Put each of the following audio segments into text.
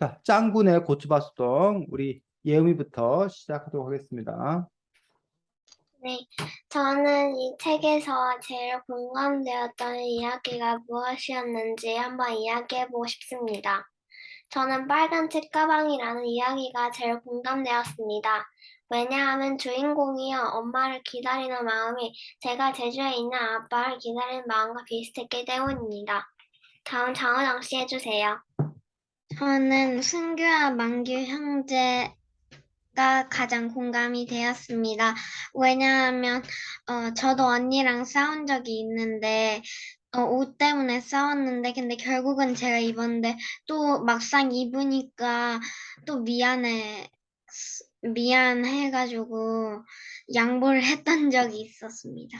자, 짱구네 고추바수동 우리 예음이부터 시작하도록 하겠습니다. 네, 저는 이 책에서 제일 공감되었던 이야기가 무엇이었는지 한번 이야기해보고 싶습니다. 저는 빨간 책가방이라는 이야기가 제일 공감되었습니다. 왜냐하면 주인공이요, 엄마를 기다리는 마음이 제가 제주에 있는 아빠를 기다리는 마음과 비슷했기 때문입니다. 다음 장은영 씨 해주세요. 저는 승규와 만규 형제가 가장 공감이 되었습니다. 왜냐하면 저도 언니랑 싸운 적이 있는데 옷 때문에 싸웠는데 근데 결국은 제가 입었는데 또 막상 입으니까 또 미안해가지고 양보를 했던 적이 있었습니다.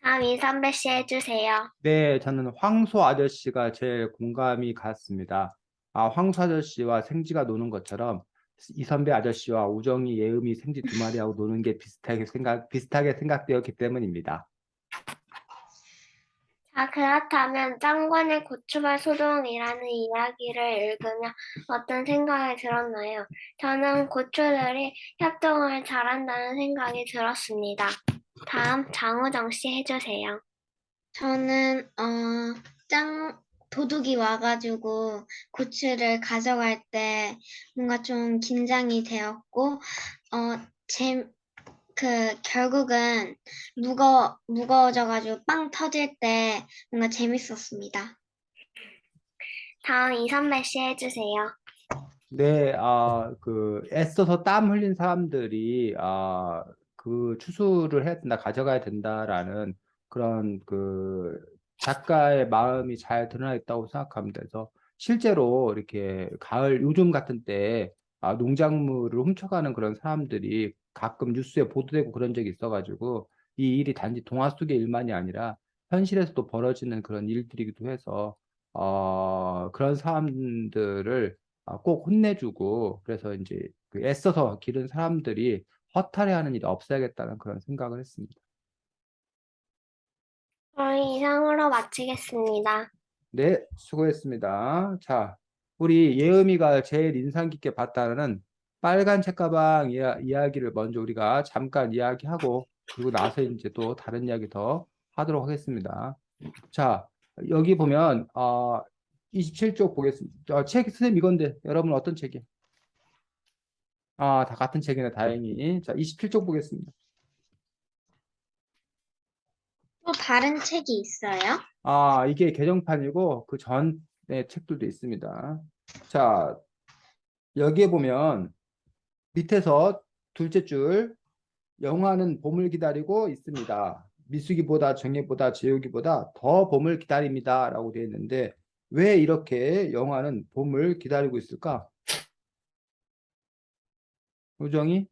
다음 이선배 씨 해주세요. 네, 저는 황소 아저씨가 제일 공감이 갔습니다. 황소 아저씨와 생지가 노는 것처럼 이선배 아저씨와 우정이, 예음이, 생지 두 마리하고 노는 게 비슷하게 생각되었기 때문입니다. 자, 그렇다면 짱구의 고추발 소동이라는 이야기를 읽으며 어떤 생각이 들었나요? 저는 고추들이 협동을 잘한다는 생각이 들었습니다. 다음 장우정 씨 해주세요. 저는 도둑이 와가지고 고추를 가져갈 때 뭔가 좀 긴장이 되었고 결국은 무거워져가지고 빵 터질 때 뭔가 재밌었습니다. 다음 이선배 씨 해주세요. 네, 애써서 땀 흘린 사람들이, 그 추수를 해야 된다, 가져가야 된다라는 그런 작가의 마음이 잘 드러나 있다고 생각합니다. 그래서 실제로 이렇게 가을, 요즘 같은 때, 농작물을 훔쳐가는 그런 사람들이 가끔 뉴스에 보도되고 그런 적이 있어가지고, 이 일이 단지 동화 속의 일만이 아니라 현실에서도 벌어지는 그런 일들이기도 해서, 그런 사람들을 꼭 혼내주고 그래서 이제 그 애써서 기른 사람들이 허탈해하는 일이 없어야겠다는 그런 생각을 했습니다. 저희 이상으로 마치겠습니다. 네, 수고했습니다. 자, 우리 예음이가 제일 인상 깊게 봤다는 빨간 책가방 이야기를 먼저 우리가 잠깐 이야기하고 그리고 나서 이제 또 다른 이야기 더 하도록 하겠습니다. 자, 여기 보면 27쪽 보겠습니다. 책 선생님 이건데 여러분 어떤 책이에요? 다 같은 책이네, 다행히. 자, 27쪽 보겠습니다. 또 다른 책이 있어요? 이게 개정판이고 그 전에 책들도 있습니다. 자, 여기에 보면 밑에서 둘째 줄, 영화는 봄을 기다리고 있습니다. 미숙이보다 정예보다 재욱이보다 더 봄을 기다립니다. 라고 되어 있는데 왜 이렇게 영화는 봄을 기다리고 있을까? 우정이?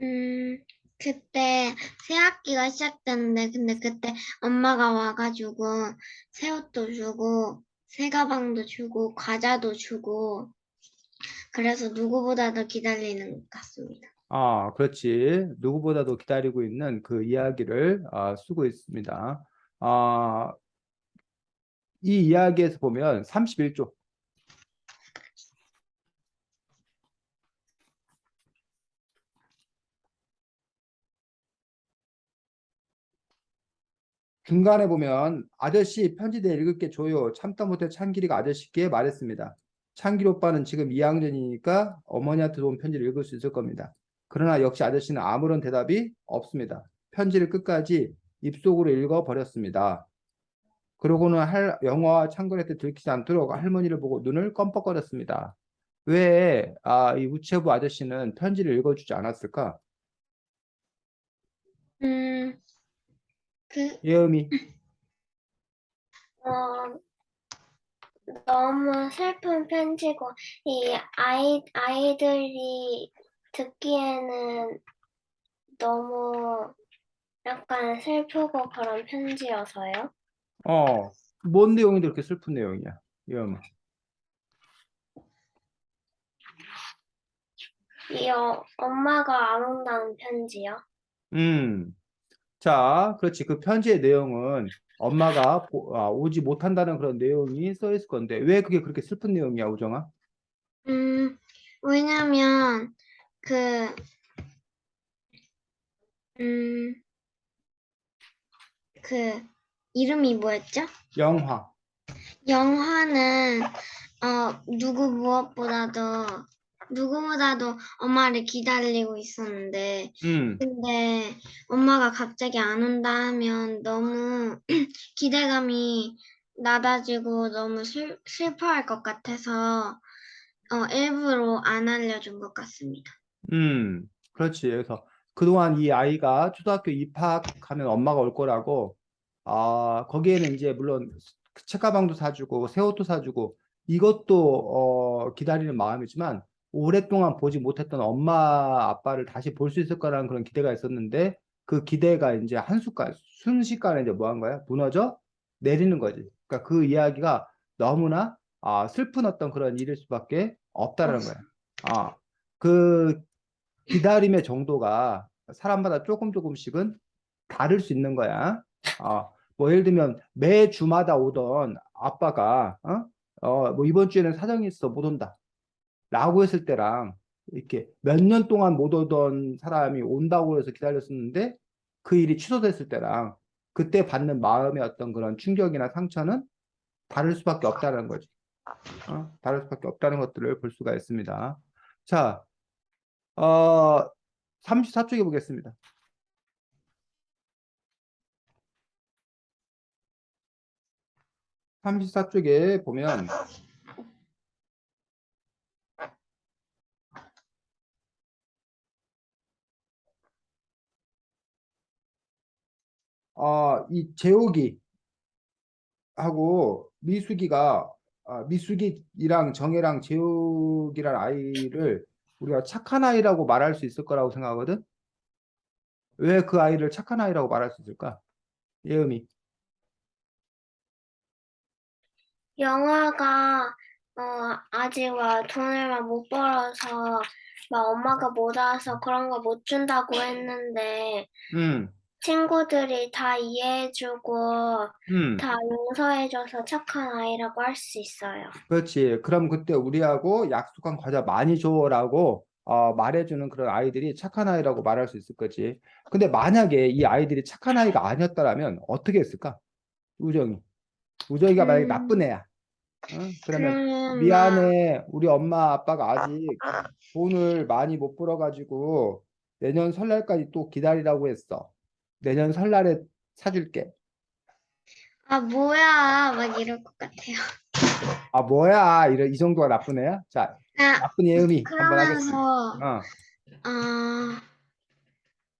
음, 그때 새 학기가 시작됐는데, 근데 그때 엄마가 와가지고 새 옷도 주고, 새 가방도 주고, 과자도 주고, 그래서 누구보다도 기다리는 것 같습니다. 그렇지. 누구보다도 기다리고 있는 그 이야기를 쓰고 있습니다. 아, 이 이야기에서 보면 31쪽 중간에 보면 아저씨 편지 내 읽을게 줘요. 참다 못해 창길이가 아저씨께 말했습니다. 창길 오빠는 지금 2학년이니까 어머니한테 온 편지를 읽을 수 있을 겁니다. 그러나 역시 아저씨는 아무런 대답이 없습니다. 편지를 끝까지 입속으로 읽어 버렸습니다. 그러고는 영화와 창문에 들키지 않도록 할머니를 보고 눈을 껌뻑거렸습니다. 왜, 이 우체부 아저씨는 편지를 읽어주지 않았을까? 음, 그, 예음이. 어, 너무 슬픈 편지고, 아이들이 듣기에는 너무 약간 슬프고 그런 편지여서요. 뭔 내용이 그렇게 슬픈 내용이야? 예음아. 엄마가 안 온다는 편지요. 자, 그렇지. 그 편지의 내용은 엄마가 오지 못한다는 그런 내용이 써 있을 건데 왜 그게 그렇게 슬픈 내용이야, 우정아? 왜냐면, 그, 음, 그, 이름이 뭐였죠? 영화. 영화는, 누구보다도 엄마를 기다리고 있었는데, 음, 근데 엄마가 갑자기 안 온다 하면 너무 기대감이 낮아지고 너무 슬퍼할 것 같아서, 일부러 안 알려준 것 같습니다. 그렇지. 그래서 그동안 이 아이가 초등학교 입학하면 엄마가 올 거라고, 거기에는 이제 물론 책가방도 사주고 새 옷도 사주고 이것도 기다리는 마음이지만 오랫동안 보지 못했던 엄마 아빠를 다시 볼 수 있을 거라는 그런 기대가 있었는데 그 기대가 이제 순식간에 이제 뭐 한 거야? 무너져 내리는 거지. 그러니까 그 이야기가 너무나 슬픈 어떤 그런 일일 수밖에 없다라는 거야. 아, 그 기다림의 정도가 사람마다 조금씩은 다를 수 있는 거야. 뭐 예를 들면 매 주마다 오던 아빠가 뭐 이번 주에는 사정이 있어 못 온다 라고 했을 때랑 이렇게 몇 년 동안 못 오던 사람이 온다고 해서 기다렸었는데 그 일이 취소됐을 때랑 그때 받는 마음의 어떤 그런 충격이나 상처는 다를 수밖에 없다는 거지. 다를 수밖에 없다는 것들을 볼 수가 있습니다. 자, 어, 34쪽에 보겠습니다. 34쪽에 보면 이 재욱이하고 미숙이랑 정혜랑 재욱이란 아이를 우리가 착한 아이라고 말할 수 있을 거라고 생각하거든. 왜 그 아이를 착한 아이라고 말할 수 있을까? 예음이. 영화가 아직 막 돈을 막 못 벌어서 막 엄마가 못 와서 그런 거 못 준다고 했는데 음, 친구들이 다 이해해주고 음. 다 용서해줘서 착한 아이라고 할 수 있어요. 그렇지. 그럼 그때 우리하고 약속한 과자 많이 줘라고 말해주는 그런 아이들이 착한 아이라고 말할 수 있을 거지. 근데 만약에 이 아이들이 착한 아이가 아니었다라면 어떻게 했을까? 우정이. 우정이가 만약에 나쁜 음, 애야. 그러면 그러면 막 미안해. 우리 엄마 아빠가 아직 돈을 많이 못 벌어가지고 내년 설날까지 또 기다리라고 했어. 내년 설날에 사줄게. 뭐야 막 이럴 것 같아요. 뭐야. 이 정도가 나쁜 애야? 자, 아, 나쁜 예음이 한번 하겠습니다. 그러면서 어. 아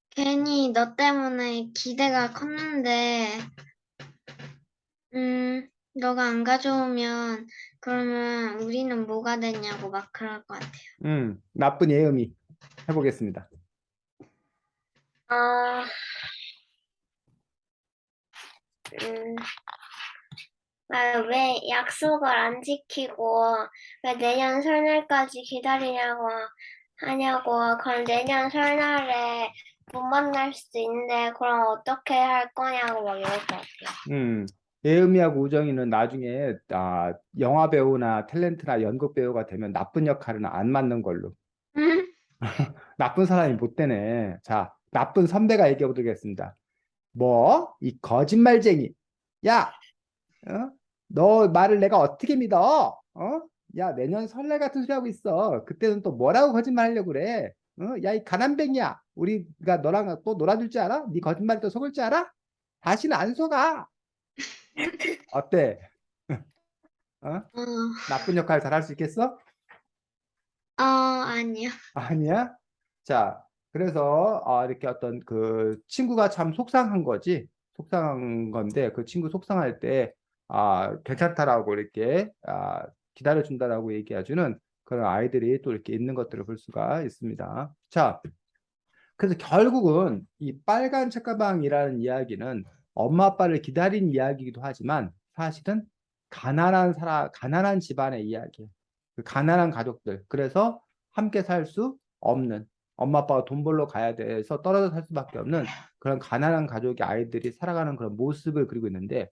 괜히 너 때문에 기대가 컸는데 너가 안 가져오면 그러면 우리는 뭐가 되냐고 막 그럴 것 같아요. 나쁜 예음이 해보겠습니다. 아, 음, 왜 약속을 안 지키고 왜 내년 설날까지 기다리냐고 하냐고 그럼 내년 설날에 못 만날 수도 있는데 그럼 어떻게 할 거냐고 막 이럴 것 같아요. 음, 예음이하고 우정이는 나중에 영화 배우나 탤런트나 연극 배우가 되면 나쁜 역할은 안 맞는 걸로. 나쁜 사람이 못 되네. 자, 나쁜 선배가 얘기해 보겠습니다. 뭐? 이 거짓말쟁이. 야, 너 말을 내가 어떻게 믿어? 야, 내년 설날 같은 소리 하고 있어. 그때는 또 뭐라고 거짓말 하려고 그래? 야, 이 가난뱅이야. 우리가 너랑 또 놀아줄 줄 알아? 네 거짓말에 또 속을 줄 알아? 다시는 안 속아. 어때? 어? 어, 나쁜 역할 잘할 수 있겠어? 아니요. 아니야? 자, 그래서 이렇게 어떤 그 친구가 참 속상한 거지. 속상한 건데 그 친구 속상할 때 괜찮다라고 이렇게 기다려준다라고 얘기해주는 그런 아이들이 또 이렇게 있는 것들을 볼 수가 있습니다. 자, 그래서 결국은 이 빨간 책가방이라는 이야기는 엄마 아빠를 기다린 이야기이기도 하지만 사실은 가난한 집안의 이야기. 그 가난한 가족들. 그래서 함께 살 수 없는 엄마 아빠가 돈 벌러 가야 돼서 떨어져 살 수밖에 없는 그런 가난한 가족의 아이들이 살아가는 그런 모습을 그리고 있는데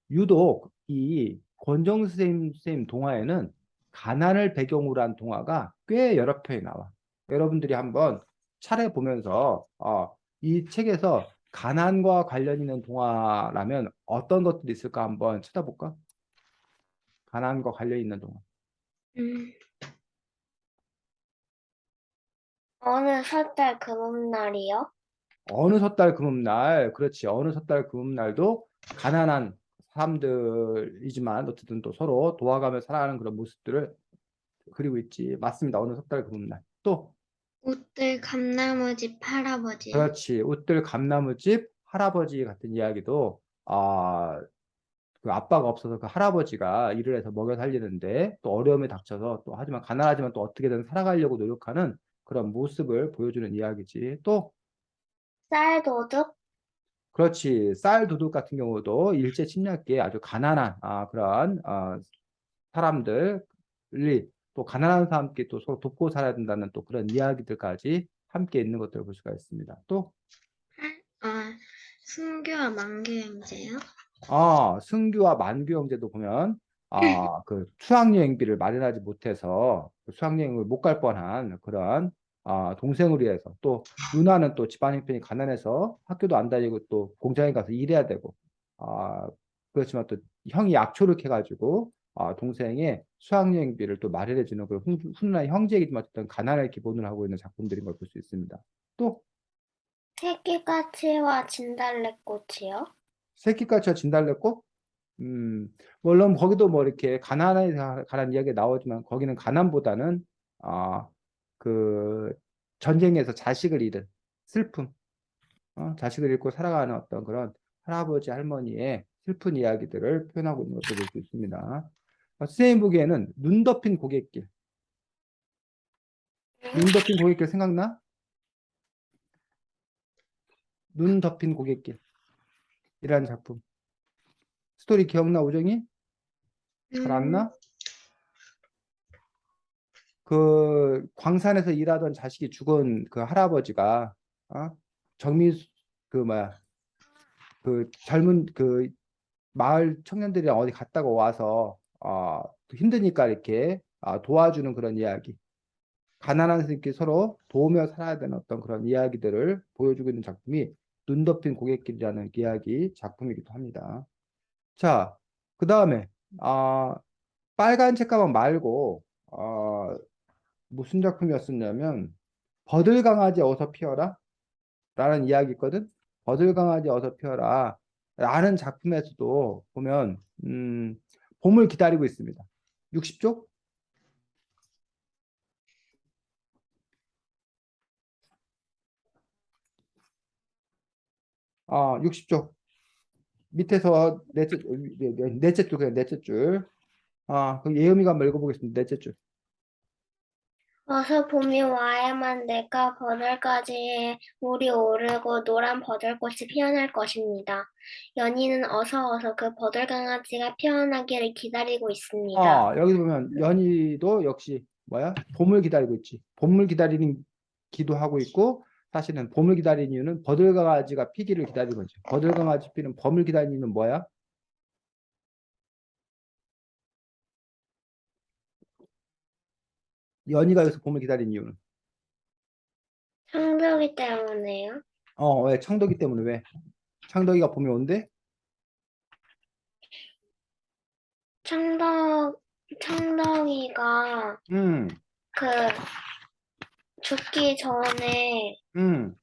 유독 이 권정 선생님 동화에는 가난을 배경으로 한 동화가 꽤 여러 편이 나와. 여러분들이 한번 차례 보면서 이 책에서 가난과 관련 있는 동화라면 어떤 것들이 있을까 한번 찾아볼까? 가난과 관련 있는 동화. 음, 어느 설날 금음날이요? 어느 섣달 금음날, 그렇지. 어느 섣달 금음날도 가난한 사람들이지만 어쨌든 또 서로 도와가며 살아가는 그런 모습들을 그리고 있지. 맞습니다. 어느 섣달 금음날. 또 옷들 감나무집 할아버지요. 그렇지. 웃들 감나무집 할아버지 같은 이야기도 그 아빠가 없어서 그 할아버지가 일을 해서 먹여 살리는데 또 어려움에 닥쳐서 또 하지만 가난하지만 또 어떻게든 살아가려고 노력하는 그런 모습을 보여주는 이야기지. 또 쌀도둑? 그렇지. 쌀 도둑 같은 경우도 일제 침략기에 아주 가난한 그런 사람들이 또 가난한 사람끼리 또 서로 돕고 살아야 된다는 또 그런 이야기들까지 함께 있는 것들을 볼 수가 있습니다. 또 순교와 만교 형제요. 승규와 만규 형제도 보면 그 수학여행비를 마련하지 못해서 그 수학여행을 못 갈 뻔한 그런 동생을 위해서 또 누나는 또 집안 형편이 가난해서 학교도 안 다니고 또 공장에 가서 일해야 되고 아 그렇지만 또 형이 약초를 해가지고 동생의 수학여행비를 또 마련해 주는 그런 훈훈한 형제이기만 어떤 가난을 기본으로 하고 있는 작품들인 걸 볼 수 있습니다. 또 새끼까치와 진달래꽃이요? 새끼까치와 진달래꽃 음, 물론 거기도 뭐 이렇게 가난에 관한 이야기가 나오지만 거기는 가난보다는 그 전쟁에서 자식을 잃은 슬픔, 자식을 잃고 살아가는 어떤 그런 할아버지 할머니의 슬픈 이야기들을 표현하고 있는 것도 볼 수 있습니다. 선생님 보기에는 눈 덮인 고갯길, 눈 덮인 고갯길 생각나? 눈 덮인 고갯길이라는 작품. 스토리 기억나, 우정이? 잘 안 나? 그 광산에서 일하던 자식이 죽은 그 할아버지가 정미 그 뭐야 그 젊은 그 마을 청년들이랑 어디 갔다가 와서 힘드니까 이렇게 도와주는 그런 이야기. 가난한 새끼 서로 도우며 살아야 되는 어떤 그런 이야기들을 보여주고 있는 작품이 눈 덮인 고갯길이라는 이야기 작품이기도 합니다. 자, 그 다음에 빨간 책가방 말고 무슨 작품이었었냐면 버들강아지 어서 피어라 라는 이야기 있거든. 버들강아지 어서 피어라 라는 작품에서도 보면 봄을 기다리고 있습니다. 60쪽? 60쪽 밑에서 넷째 줄 그냥 넷째 줄. 그 예음이가 한번 읽어보겠습니다. 넷째 줄. 어서 봄이 와야만 내가 버들가지에 물이 오르고 노란 버들꽃이 피어날 것입니다. 연희는 어서 그 버들강아지가 피어나기를 기다리고 있습니다. 여기서 보면 연희도 역시 뭐야? 봄을 기다리고 있지. 봄을 기다리는 기도하고 있고 사실은 봄을 기다리는 이유는 버들강아지가 피기를 기다리는 거지. 버들강아지 피는 봄을 기다리는 이유는 뭐야? 연희가 여기서 봄을 기다리는 이유는 창조기 때문에요. 왜? 창덕이 때문에 왜? 창덕이가 봄이 온대? 창덕이가 음, 그 죽기 전에 음,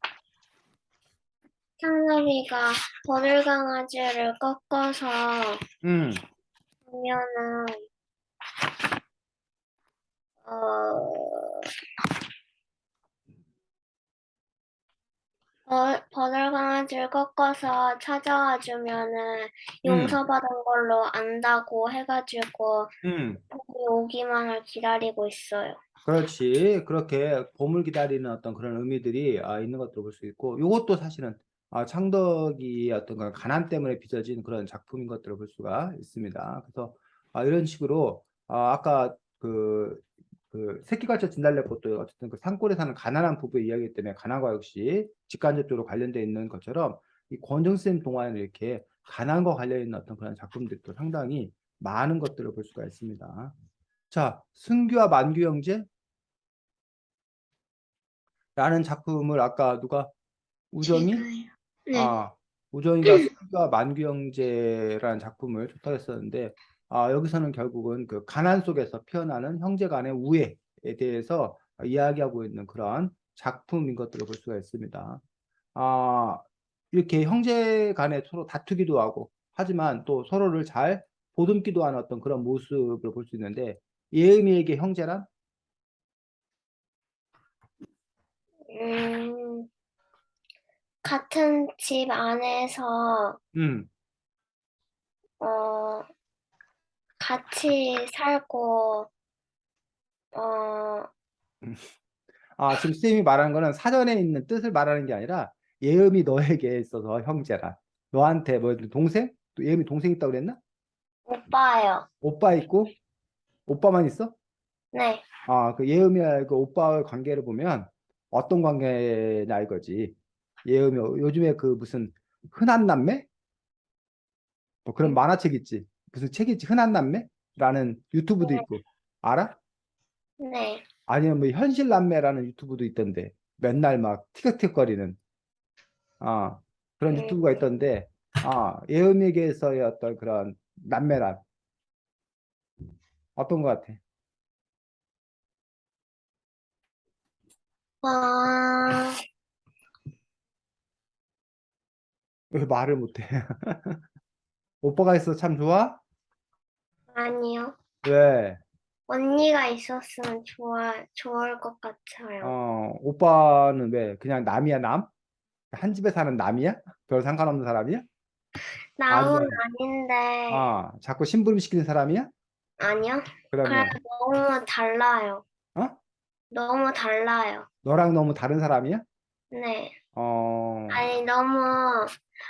창덕이가 버들강아지를 꺾어서 음. 보면은 어 버들강아지를 꺾어서 찾아와 주면은 음, 용서받은 걸로 안다고 해가지고 음. 봄이 오기만을 기다리고 있어요. 그렇지. 그렇게 봄을 기다리는 어떤 그런 의미들이 있는 것들을 볼 수 있고, 이것도 사실은 창덕이의 어떤 그런 가난 때문에 빚어진 그런 작품인 것들을 볼 수가 있습니다. 그래서 이런 식으로 아까 그 그 새끼갈치 진달래 꽃도 어쨌든 그 산골에 사는 가난한 부부의 이야기 때문에 가난과 역시 직간접적으로 관련되어 있는 것처럼 이 권정 쌤 동화에는 이렇게 가난과 관련 있는 어떤 그런 작품들도 상당히 많은 것들을 볼 수가 있습니다. 자, 승규와 만규 형제라는 작품을 아까 누가 우정이 제가요. 네. 우정이가 승규와 만규 형제라는 작품을 좋다고 했었는데 여기서는 결국은 그 가난 속에서 피어나는 형제 간의 우애에 대해서 이야기하고 있는 그런 작품인 것들을 볼 수가 있습니다. 이렇게 형제 간에 서로 다투기도 하고 하지만 또 서로를 잘 보듬기도 하는 어떤 그런 모습을 볼 수 있는데 예은이에게 형제란? 음, 같은 집 안에서 음. 어, 같이 살고 어, 지금 쌤이 말하는 거는 사전에 있는 뜻을 말하는 게 아니라 예음이 너에게 있어서 형제라. 너한테 뭐 동생? 또 예음이 동생 있다고 그랬나? 오빠요. 오빠 있고 오빠만 있어? 네, 그 예음이와 그 오빠의 관계를 보면 어떤 관계냐 이거지. 예음이 요즘에 그 무슨 흔한 남매? 뭐 그런 만화책 있지. 무슨 책 있지? 흔한 남매? 라는 유튜브도 있고. 알아? 네. 아니면 뭐 현실 남매라는 유튜브도 있던데. 맨날 막 티격태격거리는 아, 그런 음, 유튜브가 있던데, 예언에게서의 어떤 그런 남매란 어떤 것 같아? 어, 왜 말을 못해? 오빠가 있어 참 좋아? 아니요. 왜? 언니가 있었으면 좋을 것 같아요. 오빠는 왜? 그냥 남이야, 남? 한 집에 사는 남이야? 별 상관없는 사람이야? 남은 아니면, 아닌데, 자꾸 심부름 시키는 사람이야? 아니요. 그래, 그러면, 너무 달라요. 어? 너무 달라요. 너랑 너무 다른 사람이야? 네. 어, 아니, 너무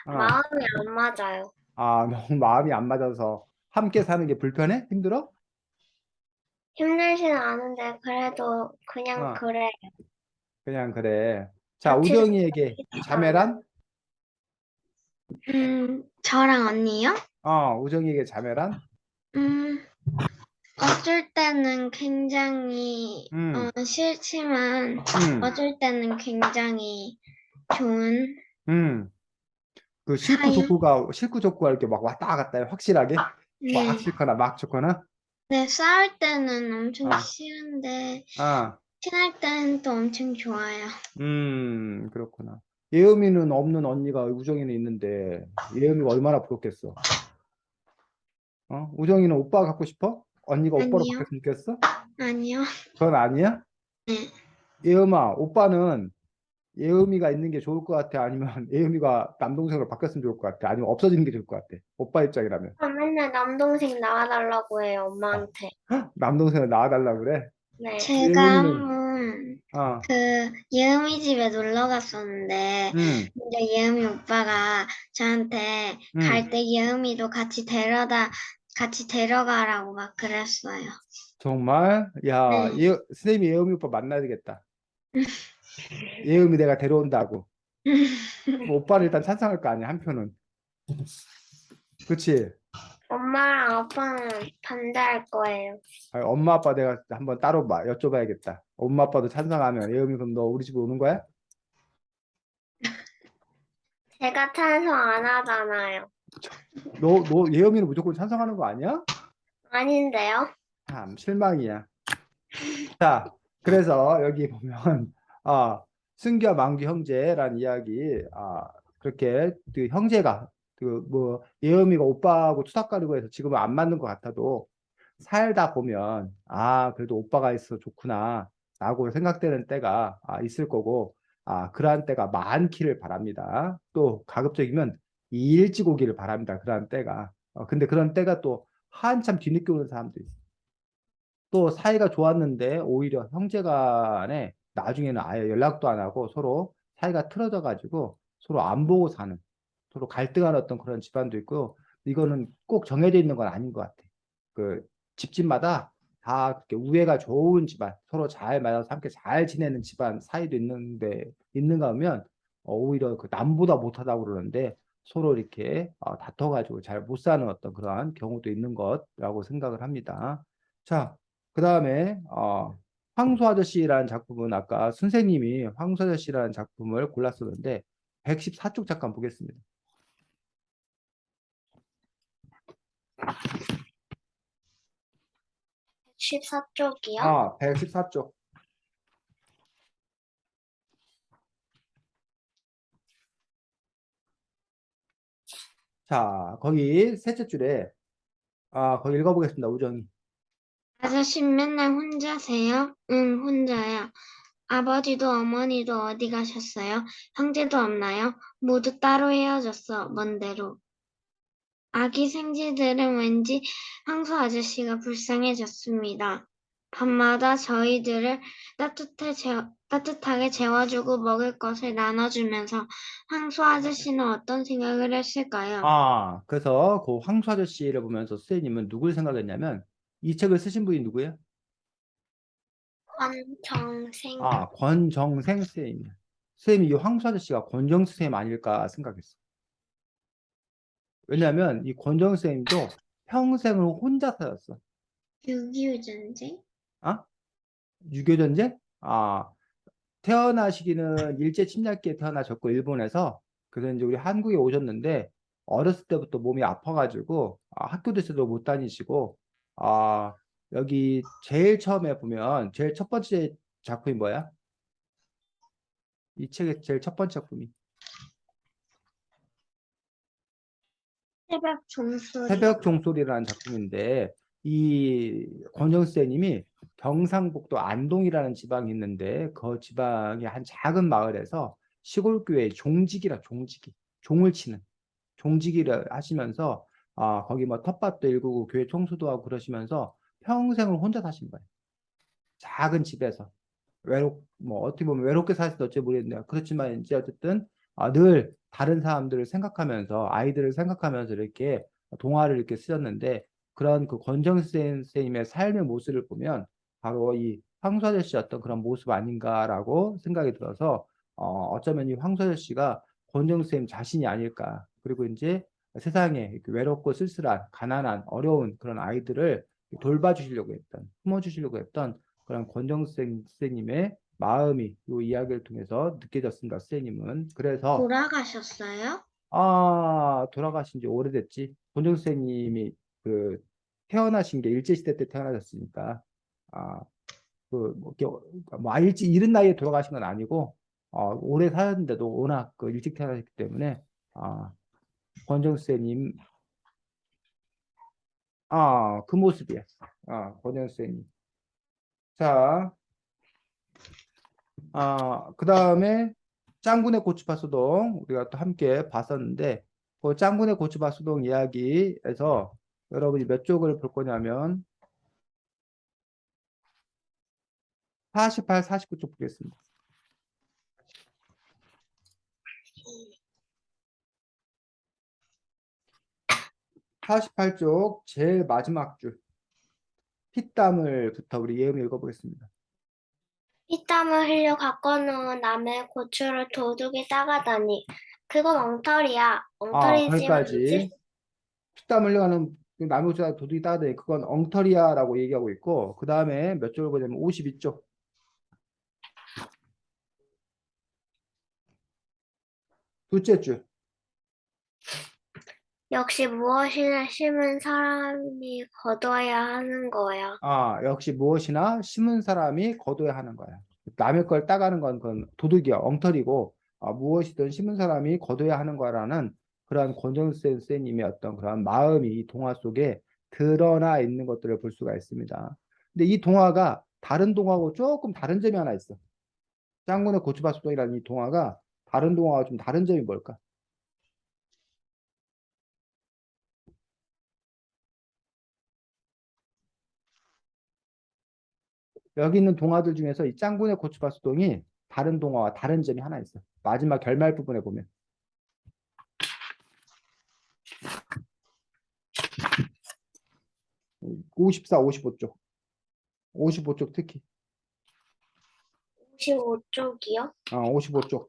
어, 마음이 안 맞아요. 너무 마음이 안 맞아서 함께 사는 게 불편해? 힘들어? 힘들지는 않은데, 그래도 그냥 어, 그래. 그냥 그래. 자, 같이 우정이에게 살지도 않아요. 자매란? 저랑 언니요? 우정이에게 자매란? 음, 어쩔 때는 굉장히 음, 싫지만 음, 어쩔 때는 굉장히 좋은 음. 그 사이요. 싫고 좋고가 이렇게 막 왔다 갔다 해, 확실하게? 막 네. 싫거나 막 좋거나? 네, 싸울 때는 엄청 아, 싫은데 아, 친할 때는 또 엄청 좋아요. 그렇구나. 예음이는 없는 언니가 우정이는 있는데, 예음이가 얼마나 부럽겠어. 우정이는 오빠 갖고 싶어? 언니가 오빠로 아니요, 바뀌었으면 좋겠어? 아니요. 그건 아니야? 네. 예음아, 오빠는 예음이가 있는 게 좋을 것 같아? 아니면 예음이가 남동생으로 바뀌었으면 좋을 것 같아? 아니면 없어지는 게 좋을 것 같아? 오빠 입장이라면. 맨날 남동생 나와달라고 해요, 엄마한테. 남동생을 낳아달라고 그래? 네. 제가 예음이는, 한번 어, 그 예음이 집에 놀러 갔었는데 음, 근데 예음이 오빠가 저한테 갈 음, 때 예음이도 같이 데려가라고 막 그랬어요. 정말? 야, 네. 선생님이 예음이 오빠 만나야 되겠다. 예음이 내가 데려온다고. 그럼 오빠를 일단 찬성할 거 아니야, 한표는. 그치? 엄마랑 아빠는 반대할 거예요. 엄마, 아빠 내가 한번 따로 여쭤봐야겠다. 엄마, 아빠도 찬성하면 예음이 그럼 너 우리 집에 오는 거야? 제가 찬성 안 하잖아요. 너 예음이는 무조건 찬성하는 거 아니야? 아닌데요? 참, 실망이야. 자, 그래서 여기 보면 승규와 만규 형제라는 이야기 그렇게 그 형제가 그 뭐 예음이가 오빠하고 투닥거리고 해서 지금은 안 맞는 것 같아도 살다 보면 그래도 오빠가 있어 좋구나 라고 생각되는 때가 있을 거고 그러한 때가 많기를 바랍니다. 또 가급적이면 일찍 오기를 바랍니다. 그러한 때가 근데 그런 때가 또 한참 뒤늦게 오는 사람도 있어요. 또 사이가 좋았는데 오히려 형제간에 나중에는 아예 연락도 안 하고 서로 사이가 틀어져 가지고 서로 안 보고 사는 서로 갈등하는 어떤 그런 집안도 있고 이거는 꼭 정해져 있는 건 아닌 것 같아. 그 집집마다 다 그렇게 우애가 좋은 집안, 서로 잘 맞아서 함께 잘 지내는 집안 사이도 있는가 하면 오히려 그 남보다 못하다고 그러는데 서로 이렇게 다퉈가지고 잘 못 사는 어떤 그러한 경우도 있는 것라고 생각을 합니다. 자, 그 다음에 황소 아저씨라는 작품은 아까 선생님이 황소 아저씨라는 작품을 골랐었는데 114쪽 잠깐 보겠습니다. 14쪽이요? 114쪽. 자, 거기 셋째 줄에 거기 읽어보겠습니다. 우정이. 아저씨 맨날 혼자세요? 응, 혼자야. 아버지도 어머니도 어디 가셨어요? 형제도 없나요? 모두 따로 헤어졌어, 먼데로. 아기 생쥐들은 왠지 황소 아저씨가 불쌍해졌습니다. 밤마다 저희들을 따뜻하게 재워주고 먹을 것을 나눠주면서 황소 아저씨는 어떤 생각을 했을까요? 그래서 그 황소 아저씨를 보면서 선생님은 누굴 생각했냐면 이 책을 쓰신 분이 누구예요? 권정생. 권정생 선생님이에요. 선생님이 이 황소 아저씨가 권정생 선생님 아닐까 생각했어. 왜냐하면 이 권정생 선생님도 평생을 혼자 살았어. 6.25 전쟁? 6.25 전쟁? 태어나시기는 일제 침략기에 태어나셨고 일본에서 그래서 이제 우리 한국에 오셨는데 어렸을 때부터 몸이 아파가지고 학교도 제대로 못 다니시고 여기 제일 처음에 보면 제일 첫 번째 작품이 뭐야? 이 책의 제일 첫 번째 작품이 새벽 종소리. 새벽 종소리라는 작품인데 이 권정수님이 경상북도 안동이라는 지방이 있는데 그 지방의 한 작은 마을에서 시골 교회 종직이 종을 치는 종직이를 하시면서 거기 뭐 텃밭도 일구고 교회 청소도 하고 그러시면서 평생을 혼자 사신 거예요. 작은 집에서 뭐 어떻게 보면 외롭게 사실지 어찌 모르겠네요. 그렇지만 이제 어쨌든 늘 다른 사람들을 생각하면서 아이들을 생각하면서 이렇게 동화를 이렇게 쓰셨는데 그런 그 권정 선생님의 삶의 모습을 보면 바로 이 황소 아저씨 어떤 그런 모습 아닌가라고 생각이 들어서 어쩌면 이 황소 아저씨가 권정 선생님 자신이 아닐까. 그리고 이제 세상에 이렇게 외롭고 쓸쓸한 가난한 어려운 그런 아이들을 돌봐주시려고 했던 품어주시려고 했던 그런 권정생 선생님의 마음이 이 이야기를 통해서 느껴졌습니다. 선생님은 그래서 돌아가셨어요? 돌아가신 지 오래됐지. 권정 선생님이 그 태어나신 게 일제시대 때 태어나셨으니까 뭐 일찍 이른 나이에 돌아가신 건 아니고 오래 사셨는데도 워낙 그 일찍 태어나셨기 때문에 권정 선생님 그 모습이야. 권정 선생님. 자, 그 다음에 짱구네 고추파수동 우리가 또 함께 봤었는데 그 짱구네 고추파수동 이야기에서 여러분이 몇 쪽을 볼 거냐면 48, 49쪽 보겠습니다. 48쪽 제일 마지막 줄 피땀을부터 우리 예음을 읽어보겠습니다. 피땀을 흘려 갖고 놓은 남의 고추를 도둑이 따가다니 그건 엉터리야. 엉터리지만 거기까지 피땀 흘려가는 남의 고추가 도둑이 따다니 그건 엉터리야라고 얘기하고 있고 그 다음에 몇 쪽을 보냐면 52쪽 둘째 줄 역시 무엇이나 심은 사람이 거둬야 하는 거야. 역시 무엇이나 심은 사람이 거둬야 하는 거야. 남의 걸 따가는 건 그건 도둑이야, 엉터리고, 무엇이든 심은 사람이 거둬야 하는 거라는 그런 권정수 쌤님의 어떤 그런 마음이 이 동화 속에 드러나 있는 것들을 볼 수가 있습니다. 근데 이 동화가 다른 동화하고 조금 다른 점이 하나 있어. 짱구네 고추밭수동이라는 이 동화가 다른 동화와 좀 다른 점이 뭘까? 여기 있는 동화들 중에서 이 짱구네 고추밭수동이 다른 동화와 다른 점이 하나 있어. 마지막 결말 부분에 보면. 54, 55쪽. 55쪽 특히. 55쪽이요? 55쪽.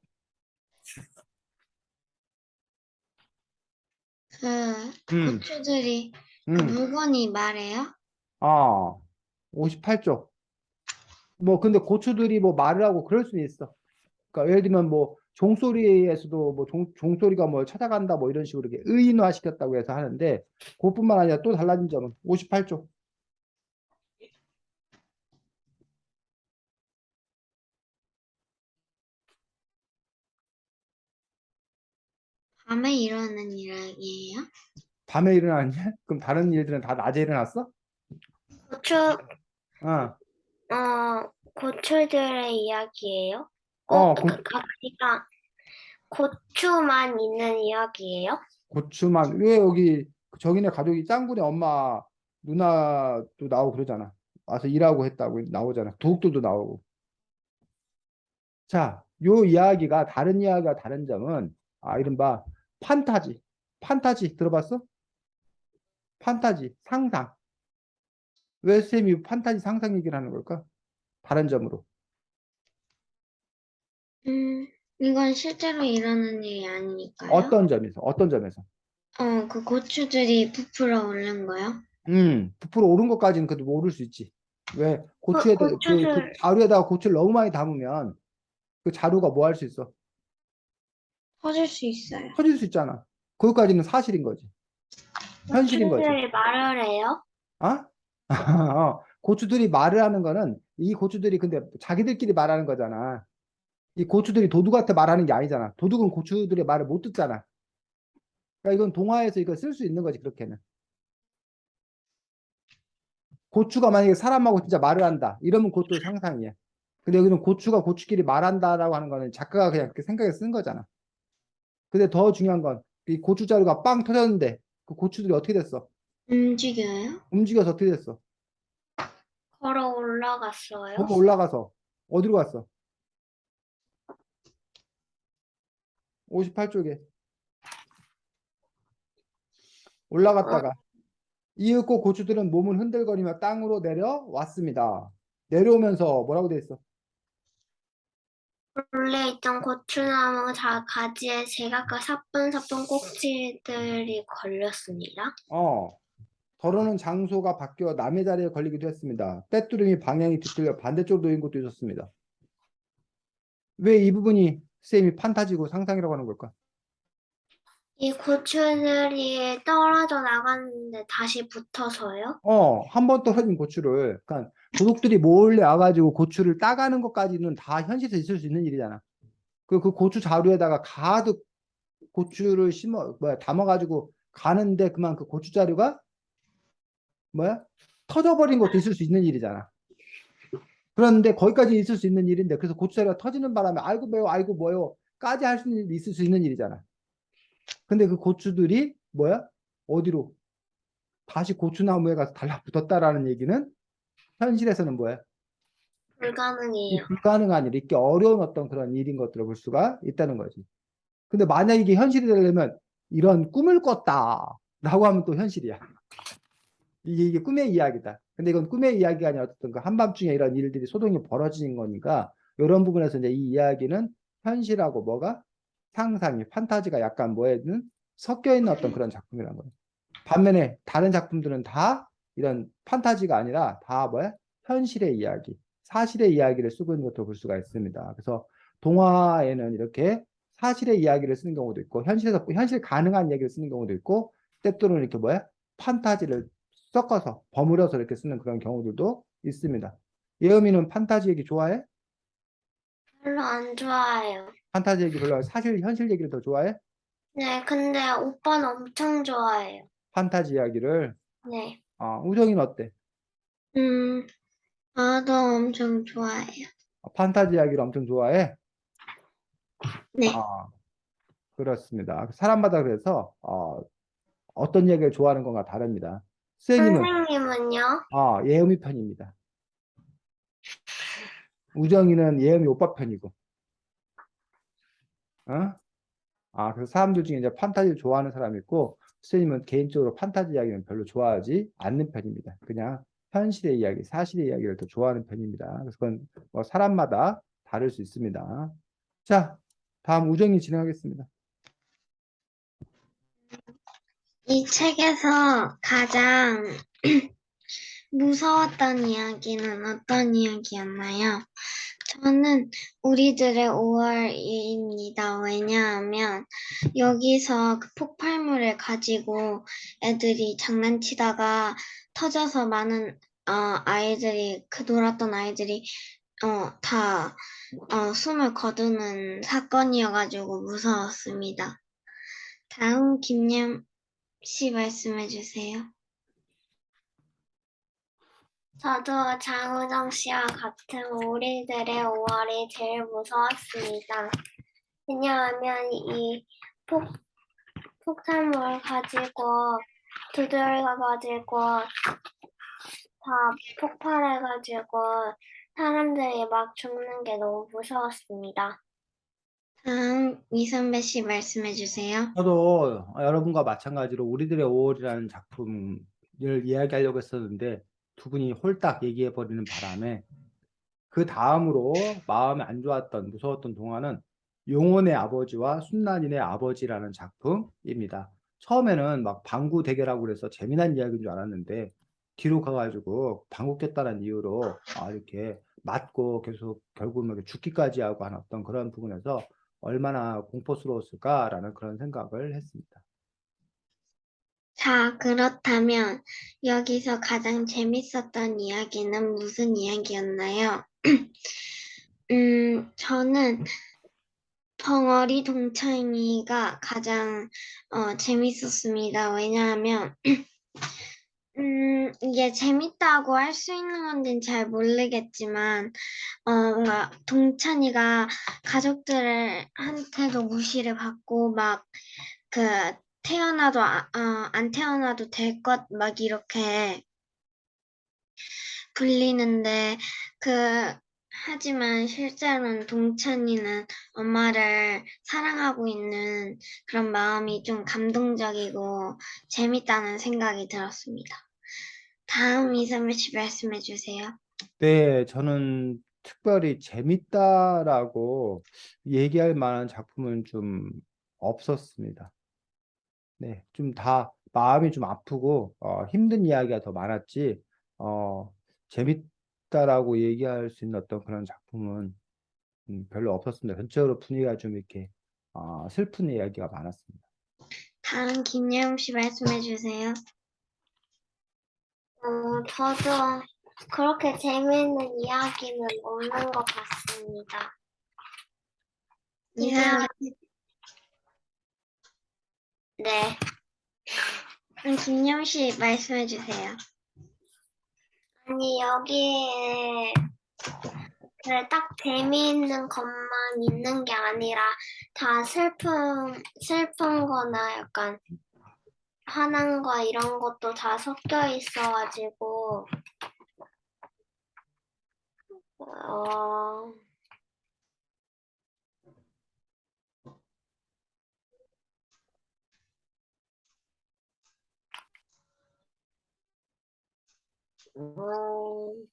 그 고추들이 그 물건이 말해요? 58쪽. 뭐 근데 고추들이 뭐 말을 하고 그럴 수는 있어. 그러니까 예를 들면 뭐 종소리에서도 뭐 종소리가 뭐 찾아간다 뭐 이런 식으로 이렇게 의인화 시켰다고 해서 하는데 그것뿐만 아니라 또 달라진 점은 58쪽. 밤에 일어나는 이야기예요? 밤에 일어났냐? 그럼 다른 일들은 다 낮에 일어났어? 고추, 어, 고추들의 이야기예요? 어, 그러니까 고추만 있는 이야기예요? 고추만 왜 여기 저기네 가족이 짱구네 엄마 누나도 나오고 그러잖아. 와서 일하고 했다고 나오잖아. 도둑들도 나오고. 자, 요 이야기가 다른 이야기가 다른 점은 이른바 판타지. 판타지 들어봤어? 판타지 상상. 왜 쌤이 판타지 상상 얘기를 하는 걸까? 다른 점으로. 이건 실제로 일어나는 일이 아니니까요. 어떤 점에서? 어떤 점에서? 그 고추들이 부풀어 오른 거요? 부풀어 오른 것까지는 그래도 모를 수 있지. 왜 고추에다 그 고추들, 자루에다가 고추를 너무 많이 담으면 그 자루가 뭐 할 수 있어? 퍼질 수 있어요. 터질 수 있잖아. 그것까지는 사실인 거지. 현실인 거지. 고추들이 말을 해요? 아? 고추들이 말을 하는 거는 이 고추들이 근데 자기들끼리 말하는 거잖아. 이 고추들이 도둑한테 말하는 게 아니잖아. 도둑은 고추들의 말을 못 듣잖아. 그러니까 이건 동화에서 이거 쓸 수 있는 거지, 그렇게는. 고추가 만약에 사람하고 진짜 말을 한다. 이러면 그것도 상상이야. 근데 여기는 고추가 고추끼리 말한다라고 하는 거는 작가가 그냥 그 생각에 쓴 거잖아. 근데 더 중요한 건 이 고추 자루가 빵 터졌는데 그 고추들이 어떻게 됐어? 움직여요? 움직여서 어떻게 됐어? 걸어 올라갔어요? 거기 올라가서 어디로 갔어? 58쪽에 올라갔다가 이윽고 고추들은 몸을 흔들거리며 땅으로 내려왔습니다. 내려오면서 뭐라고 돼 있어? 원래 있던 고추나무 가지에 제각각 사뿐사뿐 꼭지들이 걸렸습니다. 덜어놓은 장소가 바뀌어 남의 자리에 걸리기도 했습니다. 때뚜름이 방향이 뒤틀려 반대쪽으로 놓인 것도 있었습니다. 왜 이 부분이 쌤이 판타지고 상상이라고 하는 걸까? 이 고추들이 떨어져 나갔는데 다시 붙어서요? 한 번 떨어진 고추를, 그러니까 도둑들이 몰래 와가지고 고추를 따가는 것까지는 다 현실에서 있을 수 있는 일이잖아. 그 고추 자루에다가 가득 고추를 담아가지고 가는데 그만 그 고추 자루가 터져버린 것도 있을 수 있는 일이잖아. 그런데 거기까지 있을 수 있는 일인데 그래서 고추 자루가 터지는 바람에 아이고 매워 아이고 뭐요까지 할 수 있는 일이 있을 수 있는 일이잖아. 근데 그 고추들이 어디로 다시 고추나무에 가서 달라붙었다라는 얘기는 현실에서는 이 불가능해요. 불가능한 일, 이렇게 어려운 어떤 그런 일인 것들을 볼 수가 있다는 거지. 근데 만약 이게 현실이 되려면 이런 꿈을 꿨다라고 하면 또 현실이야. 이게 꿈의 이야기다. 근데 이건 꿈의 이야기가 아니라 어떤 그 한밤중에 이런 일들이 소동이 벌어지는 거니까 이런 부분에서 이제 이 이야기는 현실하고 상상이, 판타지가 약간 섞여 있는 어떤 그런 작품이라는 거예요. 반면에 다른 작품들은 다 이런 판타지가 아니라 다 현실의 이야기, 사실의 이야기를 쓰고 있는 것도 볼 수가 있습니다. 그래서 동화에는 이렇게 사실의 이야기를 쓰는 경우도 있고 현실 가능한 이야기를 쓰는 경우도 있고 때때로는 이렇게 판타지를 섞어서 버무려서 이렇게 쓰는 그런 경우들도 있습니다. 예음이는 판타지 얘기 좋아해? 별로 안 좋아해요. 판타지 얘기 별로 사실 현실 얘기를 더 좋아해? 네, 근데 오빠는 엄청 좋아해요. 판타지 이야기를. 네. 우정이는 어때? 저도 엄청 좋아해요. 판타지 이야기를 엄청 좋아해? 네. 그렇습니다. 사람마다 그래서 어떤 이야기를 좋아하는 건가 다릅니다. 쌤님은 선생님은요? 예음이 편입니다. 우정이는 예음이 오빠 편이고. 어? 그래서 사람들 중에 이제 판타지를 좋아하는 사람이 있고, 쌤님은 개인적으로 판타지 이야기는 별로 좋아하지 않는 편입니다. 그냥 현실의 이야기, 사실의 이야기를 더 좋아하는 편입니다. 그래서 그건 뭐 사람마다 다를 수 있습니다. 자, 다음 우정이 진행하겠습니다. 이 책에서 가장 무서웠던 이야기는 어떤 이야기였나요? 저는 우리들의 5월입니다. 왜냐하면 여기서 그 폭발물을 가지고 애들이 장난치다가 터져서 많은 아이들이 그 놀았던 아이들이 다 숨을 거두는 사건이어가지고 무서웠습니다. 다음 김யம் 씨 말씀해 주세요. 저도 장우정 씨와 같은 우리들의 5월이 제일 무서웠습니다. 왜냐하면 이 폭탄물 가지고 두들겨가지고 다 폭발해가지고 사람들이 막 죽는 게 너무 무서웠습니다. 다음 이선배 씨 말씀해 주세요. 저도 여러분과 마찬가지로 우리들의 5월이라는 작품을 이야기하려고 했었는데 두 분이 홀딱 얘기해 버리는 바람에 그 다음으로 마음에 안 좋았던 무서웠던 동화는 용원의 아버지와 순난이의 아버지라는 작품입니다. 처음에는 막 방구 대결하고 그래서 재미난 이야기인 줄 알았는데 뒤로 가가지고 방구 꼈다는 이유로 이렇게 맞고 계속 결국 뭐 죽기까지 하고 하는 어떤 그런 부분에서 얼마나 공포스러웠을까라는 그런 생각을 했습니다. 자, 그렇다면 여기서 가장 재밌었던 이야기는 무슨 이야기였나요? 저는 벙어리 동창이가 가장 재밌었습니다. 왜냐하면 이게 재밌다고 할 수 있는 건지는 잘 모르겠지만 뭔가 동찬이가 가족들한테도 무시를 받고 막 그 태어나도 안 태어나도 될 것 막 이렇게 불리는데 그 하지만 실제로는 동찬이는 엄마를 사랑하고 있는 그런 마음이 좀 감동적이고 재밌다는 생각이 들었습니다. 다음 이선배 씨 말씀해 주세요. 네, 저는 특별히 재밌다라고 얘기할 만한 작품은 좀 없었습니다. 네, 좀 다 마음이 좀 아프고 힘든 이야기가 더 많았지 재밌다라고 얘기할 수 있는 어떤 그런 작품은 별로 없었습니다. 전체적으로 분위기가 좀 이렇게 슬픈 이야기가 많았습니다. 다음 김예웅 씨 말씀해 주세요. 저도 그렇게 재미있는 이야기는 없는 것 같습니다. 이상 네. 김예웅 씨 말씀해 주세요. 아니, 여기에 딱 재미있는 것만 있는 게 아니라 다 슬픈 거나 약간 화난 거 이런 것도 다 섞여 있어가지고, 어, 음,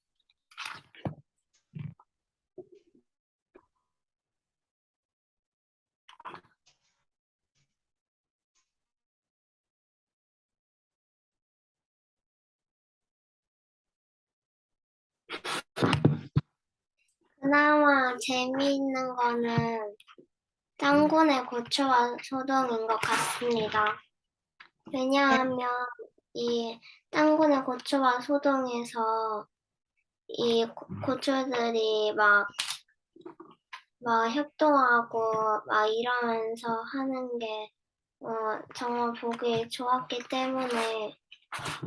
그나마 재미있는 거는 짱구네 고추와 소동인 것 같습니다. 왜냐하면 이 짱구네 고추와 소동에서 이 고추들이 막 협동하고 막 이러면서 하는 게 정말 보기 좋았기 때문에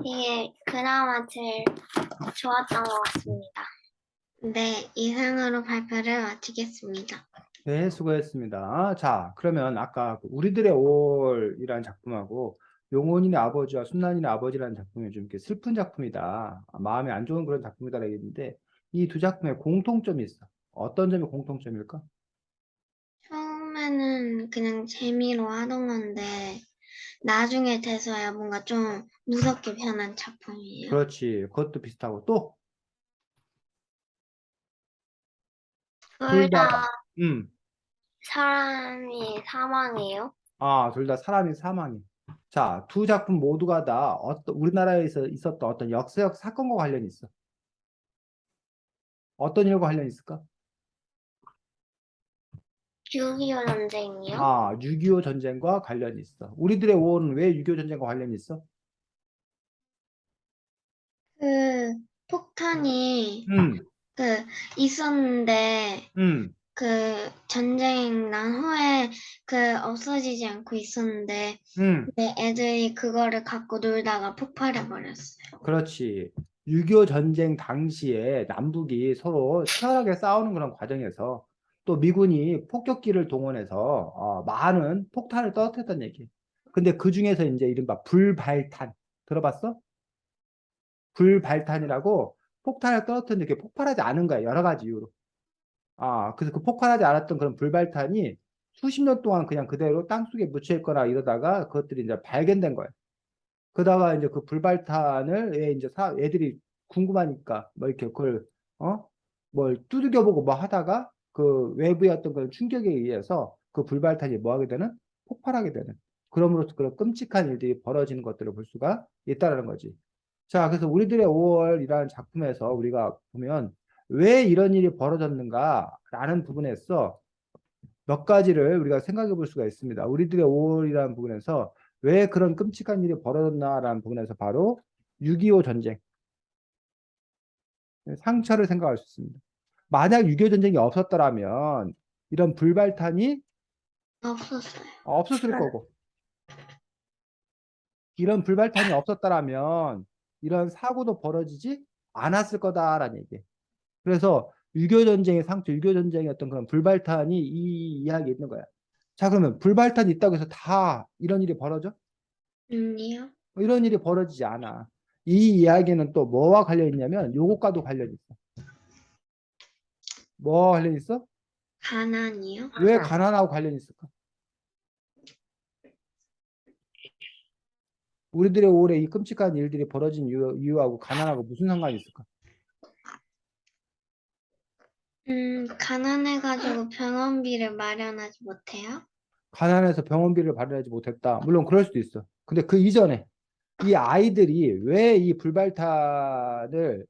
이게 그나마 제일 좋았던 것 같습니다. 네, 이상으로 발표를 마치겠습니다. 네, 수고했습니다. 자, 그러면 아까 그 우리들의 5월이라는 작품하고 용원이네 아버지와 순난이네 아버지라는 작품이 좀 이렇게 슬픈 작품이다. 마음이 안 좋은 그런 작품이다라고 했는데 이 두 작품에 공통점이 있어. 어떤 점이 공통점일까? 처음에는 그냥 재미로 하던 건데 나중에 돼서야 뭔가 좀 무섭게 변한 작품이에요. 그렇지. 그것도 비슷하고 또 둘 둘 다, 다 음, 사람이 사망해요? 둘 다 사람이 사망이. 자, 두 작품 모두가 다 우리나라에서 있었던 어떤 역사적 사건과 관련이 있어. 어떤 일과 관련이 있을까? 6.25 전쟁이요? 6.25 전쟁과 관련이 있어. 우리들의 5월은 왜 6.25 전쟁과 관련이 있어? 그 폭탄이 음, 그 있었는데 음, 전쟁 난 후에 없어지지 않고 있었는데 음. 애들이 그거를 갖고 놀다가 폭발해 버렸어요. 그렇지. 6.25 전쟁 당시에 남북이 서로 치열하게 싸우는 그런 과정에서 또 미군이 폭격기를 동원해서 많은 폭탄을 떨어뜨렸던 얘기. 근데 그 중에서 이제 이른바 불발탄 들어봤어? 불발탄이라고 폭탄을 떨어뜨렸는데 그게 폭발하지 않은 거야. 여러 가지 이유로. 그래서 그 폭발하지 않았던 그런 불발탄이 수십 년 동안 그냥 그대로 땅속에 묻혀 있거나 이러다가 그것들이 이제 발견된 거야. 그러다가 이제 그 불발탄을 왜 이제 애들이 궁금하니까 뭐 이렇게 그걸 어? 뭘 두들겨보고 뭐 하다가 그 외부의 어떤 그런 충격에 의해서 그 불발탄이 뭐 하게 되는 폭발하게 되는 그럼으로써 그런 끔찍한 일들이 벌어지는 것들을 볼 수가 있다라는 거지. 자, 그래서 우리들의 5월이라는 작품에서 우리가 보면 왜 이런 일이 벌어졌는가라는 부분에서 몇 가지를 우리가 생각해 볼 수가 있습니다. 우리들의 5월이라는 부분에서 왜 그런 끔찍한 일이 벌어졌나라는 부분에서 바로 6.25 전쟁, 상처를 생각할 수 있습니다. 만약 6.25 전쟁이 없었더라면 이런 불발탄이 없었어요. 없었을 거고, 이런 불발탄이 없었더라면 이런 사고도 벌어지지 않았을 거다라는 얘기예요. 그래서 6.25 전쟁의 상처, 6.25 전쟁의 어떤 그런 불발탄이 이 이야기에 있는 거야. 자, 그러면 불발탄이 있다고 해서 다 이런 일이 벌어져? 아니요. 이런 일이 벌어지지 않아. 이 이야기는 또 뭐와 관련 있냐면 요것과도 관련이 있어. 뭐와 관련이 있어? 가난이요? 왜 가난하고 관련이 있을까? 우리들의 올해 이 끔찍한 일들이 벌어진 이유하고 가난하고 무슨 상관이 있을까? 가난해가지고 병원비를 마련하지 못해요? 가난해서 병원비를 마련하지 못했다. 물론 그럴 수도 있어. 근데 그 이전에 이 아이들이 왜 이 불발탄을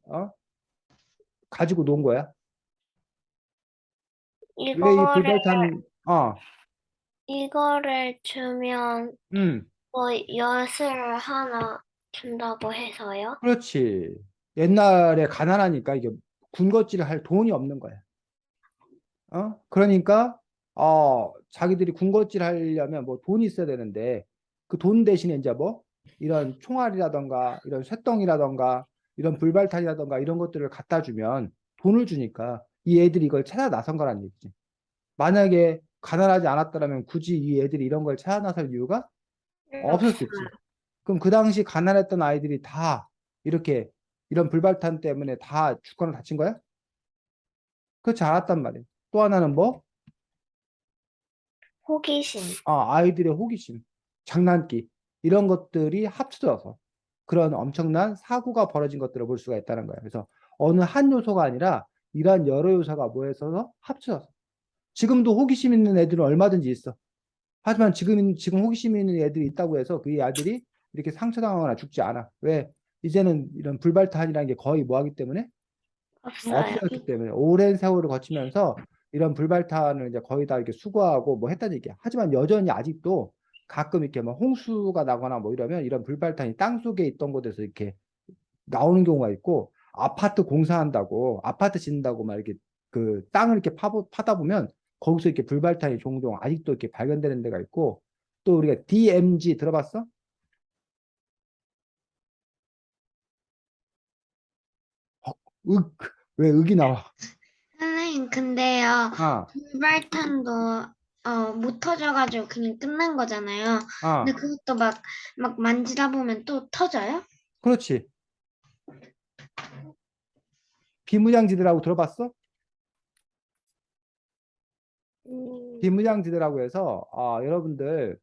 가지고 논 거야? 왜 이 이거를, 불발탄 이거를 주면 음, 뭐 엿을 하나 준다고 해서요? 그렇지. 옛날에 가난하니까 이게 군것질을 할 돈이 없는 거야. 그러니까, 자기들이 군것질 하려면 뭐 돈이 있어야 되는데, 그 돈 대신에 이제 뭐, 이런 총알이라던가, 이런 쇳덩이라던가, 이런 불발탄이라던가, 이런 것들을 갖다 주면 돈을 주니까 이 애들이 이걸 찾아 나선 거란 얘기지. 만약에 가난하지 않았더라면 굳이 이 애들이 이런 걸 찾아 나설 이유가 없었겠지. 그럼 그 당시 가난했던 아이들이 다 이렇게 이런 불발탄 때문에 다 죽거나 다친 거야? 그렇지 않았단 말이야. 또 하나는 뭐? 호기심. 아이들의 호기심, 장난기 이런 것들이 합쳐져서 그런 엄청난 사고가 벌어진 것들을 볼 수가 있다는 거예요. 그래서 어느 한 요소가 아니라 이러한 여러 요소가 모여서 합쳐져서 지금도 호기심 있는 애들은 얼마든지 있어. 하지만 지금 호기심 있는 애들이 있다고 해서 그 아들이 이렇게 상처당하거나 죽지 않아. 왜? 이제는 이런 불발탄이라는 게 거의 뭐 하기 때문에 없어요. 없어졌기 때문에 오랜 세월을 거치면서 이런 불발탄을 이제 거의 다 이렇게 수거하고 뭐 했다는 얘기야. 하지만 여전히 아직도 가끔 이렇게 뭐 홍수가 나거나 뭐 이러면 이런 불발탄이 땅 속에 있던 곳에서 이렇게 나오는 경우가 있고 아파트 공사한다고 아파트 짓는다고 막 이렇게 그 땅을 이렇게 파다 보면 거기서 이렇게 불발탄이 종종 아직도 이렇게 발견되는 데가 있고 또 우리가 DMZ 들어봤어? 윽, 왜 윽이 나와? 선생님, 근데요, 아, 불발탄도 못 터져가지고 그냥 끝난 거잖아요. 근데 아, 그것도 막 만지다 보면 또 터져요? 그렇지. 비무장지대라고 들어봤어? 음, 비무장지대라고 해서 여러분들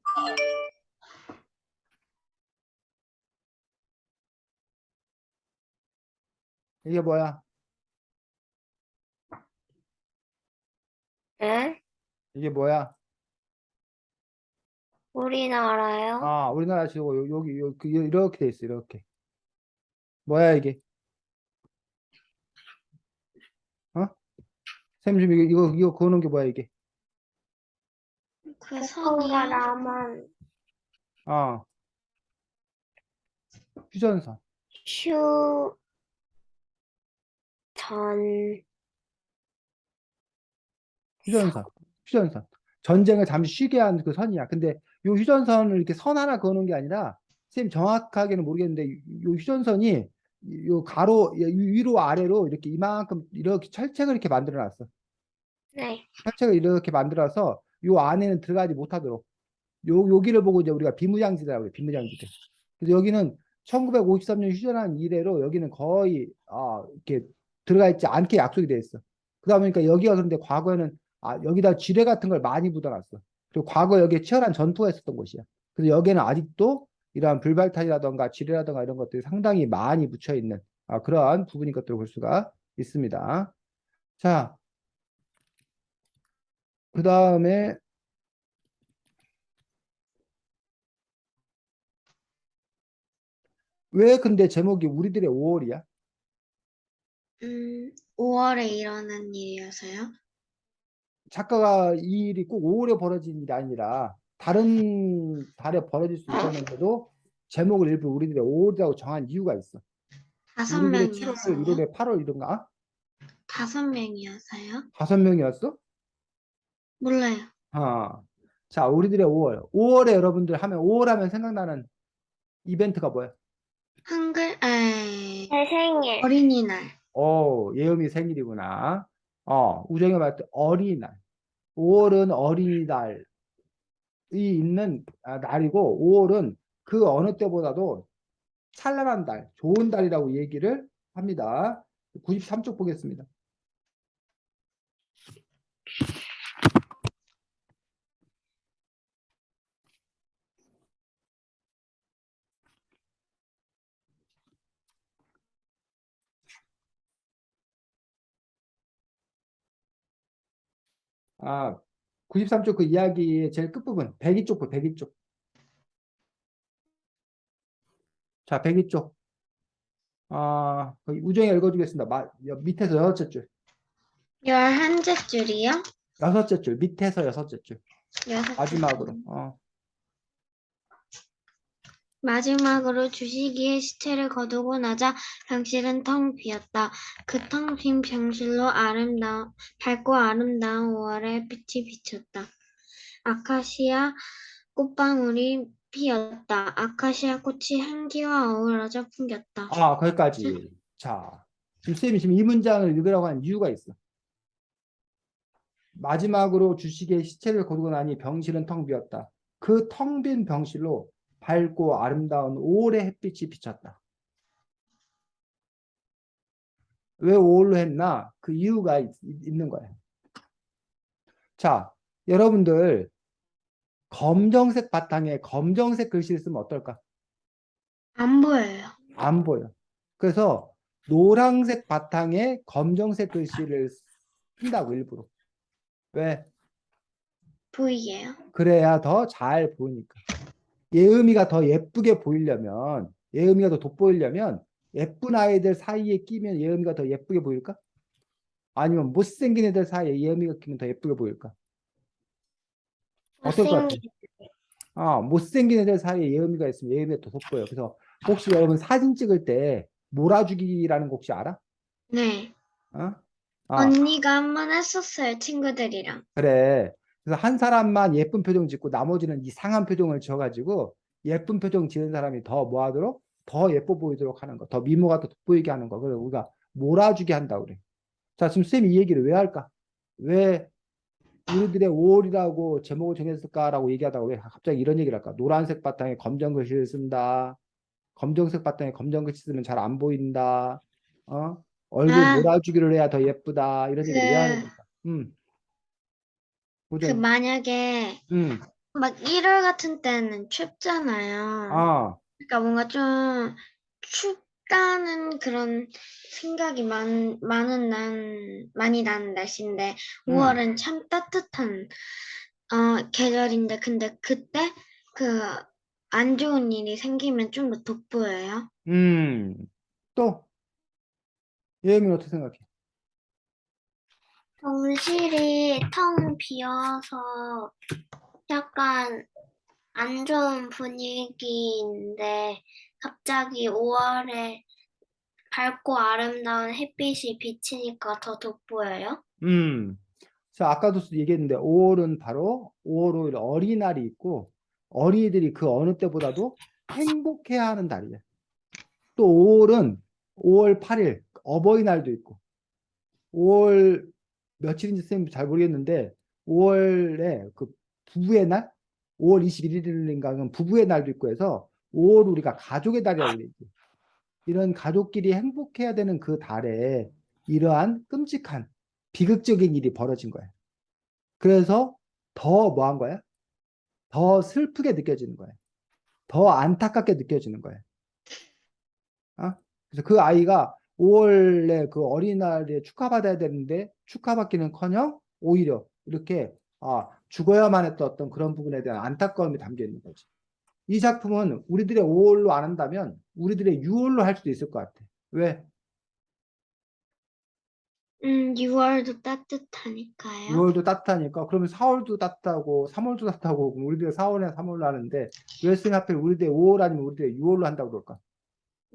이게 뭐야? 에? 이게 뭐야? 우리나라요? 아, 우리나라 지금 여기 이렇게 돼 있어. 이렇게. 뭐야 이게? 어? 쌤 지금 이거 그어놓은 게 뭐야 이게? 그 북한과 선이요? 남한 아, 휴전선. 휴전 휴전선. 휴전선. 전쟁을 잠시 쉬게 한 그 선이야. 근데 요 휴전선을 이렇게 선 하나 그어놓은 게 아니라 쌤 정확하게는 모르겠는데 요 휴전선이 요 가로 위로 아래로 이렇게 이만큼 이렇게 철책을 이렇게 만들어 놨어. 네. 철책을 이렇게 만들어서 요 안에는 들어가지 못하도록 여기를 보고 이제 우리가 비무장지대라고 그래. 비무장지대. 그래서 여기는 1953년 휴전한 이래로 여기는 거의 이렇게 들어가 있지 않게 약속이 돼 있어. 그러다 보니까 여기가 그런데 과거에는 여기다 지뢰 같은 걸 많이 묻어놨어. 그리고 과거 여기에 치열한 전투가 있었던 곳이야. 그래서 여기는 아직도 이러한 불발탄이라던가 지뢰라던가 이런 것들이 상당히 많이 묻혀 있는 그러한 부분인 것들을 볼 수가 있습니다. 자, 그 다음에 왜 근데 제목이 우리들의 5월이야? 5월에 일어난 일이어서요. 작가가 이 일이 꼭 5월에 벌어진 일이 아니라 다른 달에 벌어질 수 있었는데도 제목을 일부 우리들의 5월이라고 정한 이유가 있어. 다섯 우리들의 7월, 명이어서요. 1월에 8월 이런가? 다섯 명이어서요. 5명이었어? 몰라요. 아, 자, 우리들의 5월. 5월에 여러분들 하면 5월 하면 생각나는 이벤트가 뭐야? 한글, 제 생일. 어린이날. 예음이 생일이구나. 우정이 말할 때 어린이날. 5월은 어린이날이 있는 날이고 5월은 그 어느 때보다도 찬란한 달, 좋은 달이라고 얘기를 합니다. 93쪽 보겠습니다. 아, 93쪽 그 이야기의 제일 끝부분, 102쪽 102쪽. 자, 102쪽. 거기 우정이 읽어주겠습니다. 밑에서 여섯째 줄. 11째 줄이요? 여섯째 줄, 밑에서 여섯째 줄. 여섯째 마지막으로. 줄. 마지막으로 주시기에 시체를 거두고 나자 병실은 텅 비었다. 그 텅 빈 병실로 밝고 아름다운 5월의 빛이 비쳤다. 아카시아 꽃방울이 피었다. 아카시아 꽃이 향기와 어우러져 풍겼다. 거기까지. 자, 쌤이 지금 이 문장을 읽으라고 한 이유가 있어. 마지막으로 주식의 시체를 거두고 나니 병실은 텅 비었다. 그 텅 빈 병실로 밝고 아름다운 5월의 햇빛이 비쳤다. 왜 5월로 했나? 그 이유가 있는 거예요. 자, 여러분들 검정색 바탕에 검정색 글씨를 쓰면 어떨까? 안 보여요. 안 보여. 그래서 노란색 바탕에 검정색 글씨를 쓴다고 일부러. 왜? 보이게요. 그래야 더 잘 보이니까. 예음이가 더 예쁘게 보이려면, 예음이가 더 돋보이려면 예쁜 아이들 사이에 끼면 예음이가 더 예쁘게 보일까? 아니면 못생긴 애들 사이에 예음이가 끼면 더 예쁘게 보일까? 어떨 것 같아? 못생긴. 못생긴 애들 사이에 예음이가 있으면 예음이가 더 돋보여. 그래서 혹시 여러분 사진 찍을 때 몰아주기라는 거 혹시 알아? 네. 어? 언니가 한 번 했었어요, 친구들이랑. 그래. 그래서 한 사람만 예쁜 표정 짓고 나머지는 이상한 표정을 지어가지고 예쁜 표정 지은 사람이 더 뭐하도록? 더 예뻐 보이도록 하는 거. 더 미모가 더 돋보이게 하는 거. 그래서 우리가 몰아주게 한다고 그래. 자, 지금 쌤이 이 얘기를 왜 할까? 왜 우리들의 5월이라고 제목을 정했을까라고 얘기하다가 왜 갑자기 이런 얘기를 할까? 노란색 바탕에 검정 글씨를 쓴다. 검정색 바탕에 검정 글씨 쓰면 잘 안 보인다. 얼굴 아, 몰아주기를 해야 더 예쁘다. 이런 얘기를 왜 하는 그, 걸까? 그 보정. 만약에 막 1월 같은 때는 춥잖아요. 아, 그러니까 뭔가 좀 춥다는 그런 생각이 많이 나는 날씨인데 음. 5월은 참 따뜻한 계절인데 근데 그때 그 안 좋은 일이 생기면 좀 더 돋보여요. 또 예림이는 어떻게 생각해? 병실이 텅 비어서 약간 안 좋은 분위기인데 갑자기 5월에 밝고 아름다운 햇빛이 비치니까 더 돋보여요. 자, 아까도 얘기했는데 5월은 바로 5월 5일 어린이날이 있고 어린이들이 그 어느 때보다도 행복해야 하는 달이에요. 또 5월은 5월 8일 어버이날도 있고 5월 며칠인지 선생님 잘 모르겠는데 5월에 그 부부의 날 5월 21일인가는 부부의 날도 있고 해서 5월 우리가 가족의 달이라고 그러지. 이런 가족끼리 행복해야 되는 그 달에 이러한 끔찍한 비극적인 일이 벌어진 거예요. 그래서 더 뭐 한 거예요? 더 슬프게 느껴지는 거예요. 더 안타깝게 느껴지는 거예요. 어? 그래서 그 아이가 5월에 그 어린이날에 축하받아야 되는데 축하받기는커녕 오히려 이렇게 죽어야만 했던 어떤 그런 부분에 대한 안타까움이 담겨 있는 거지. 이 작품은 우리들의 5월로 안 한다면 우리들의 6월로 할 수도 있을 것 같아. 왜? 6월도 따뜻하니까요. 6월도 따뜻하니까 그러면 4월도 따뜻하고 3월도 따뜻하고 그럼 우리들의 4월이나 3월로 하는데 왜 선생님 하필 우리들의 5월 아니면 우리들의 6월로 한다고 그럴까?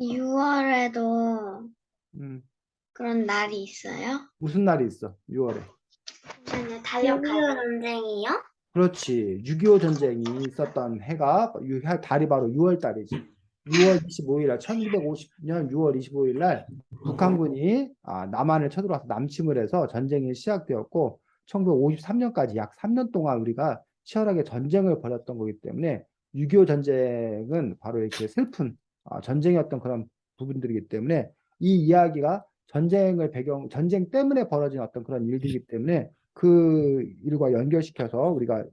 6월에도 음, 그런 날이 있어요? 무슨 날이 있어? 6월에. 잠시만요, 6.25 달력하고. 전쟁이요? 그렇지. 6.25 전쟁이 있었던 해가 달이 바로 6월 달이지. 6월 25일 날 1950년 6월 25일 날 북한군이 남한을 쳐들어와서 남침을 해서 전쟁이 시작되었고 1953년까지 약 3년 동안 우리가 치열하게 전쟁을 벌였던 거기 때문에 6.25 전쟁은 바로 이렇게 슬픈 전쟁이었던 그런 부분들이기 때문에 이 이야기가 전쟁 때문에 벌어진 어떤 그런 일들이기 때문에 그 일과 연결시켜서 우리가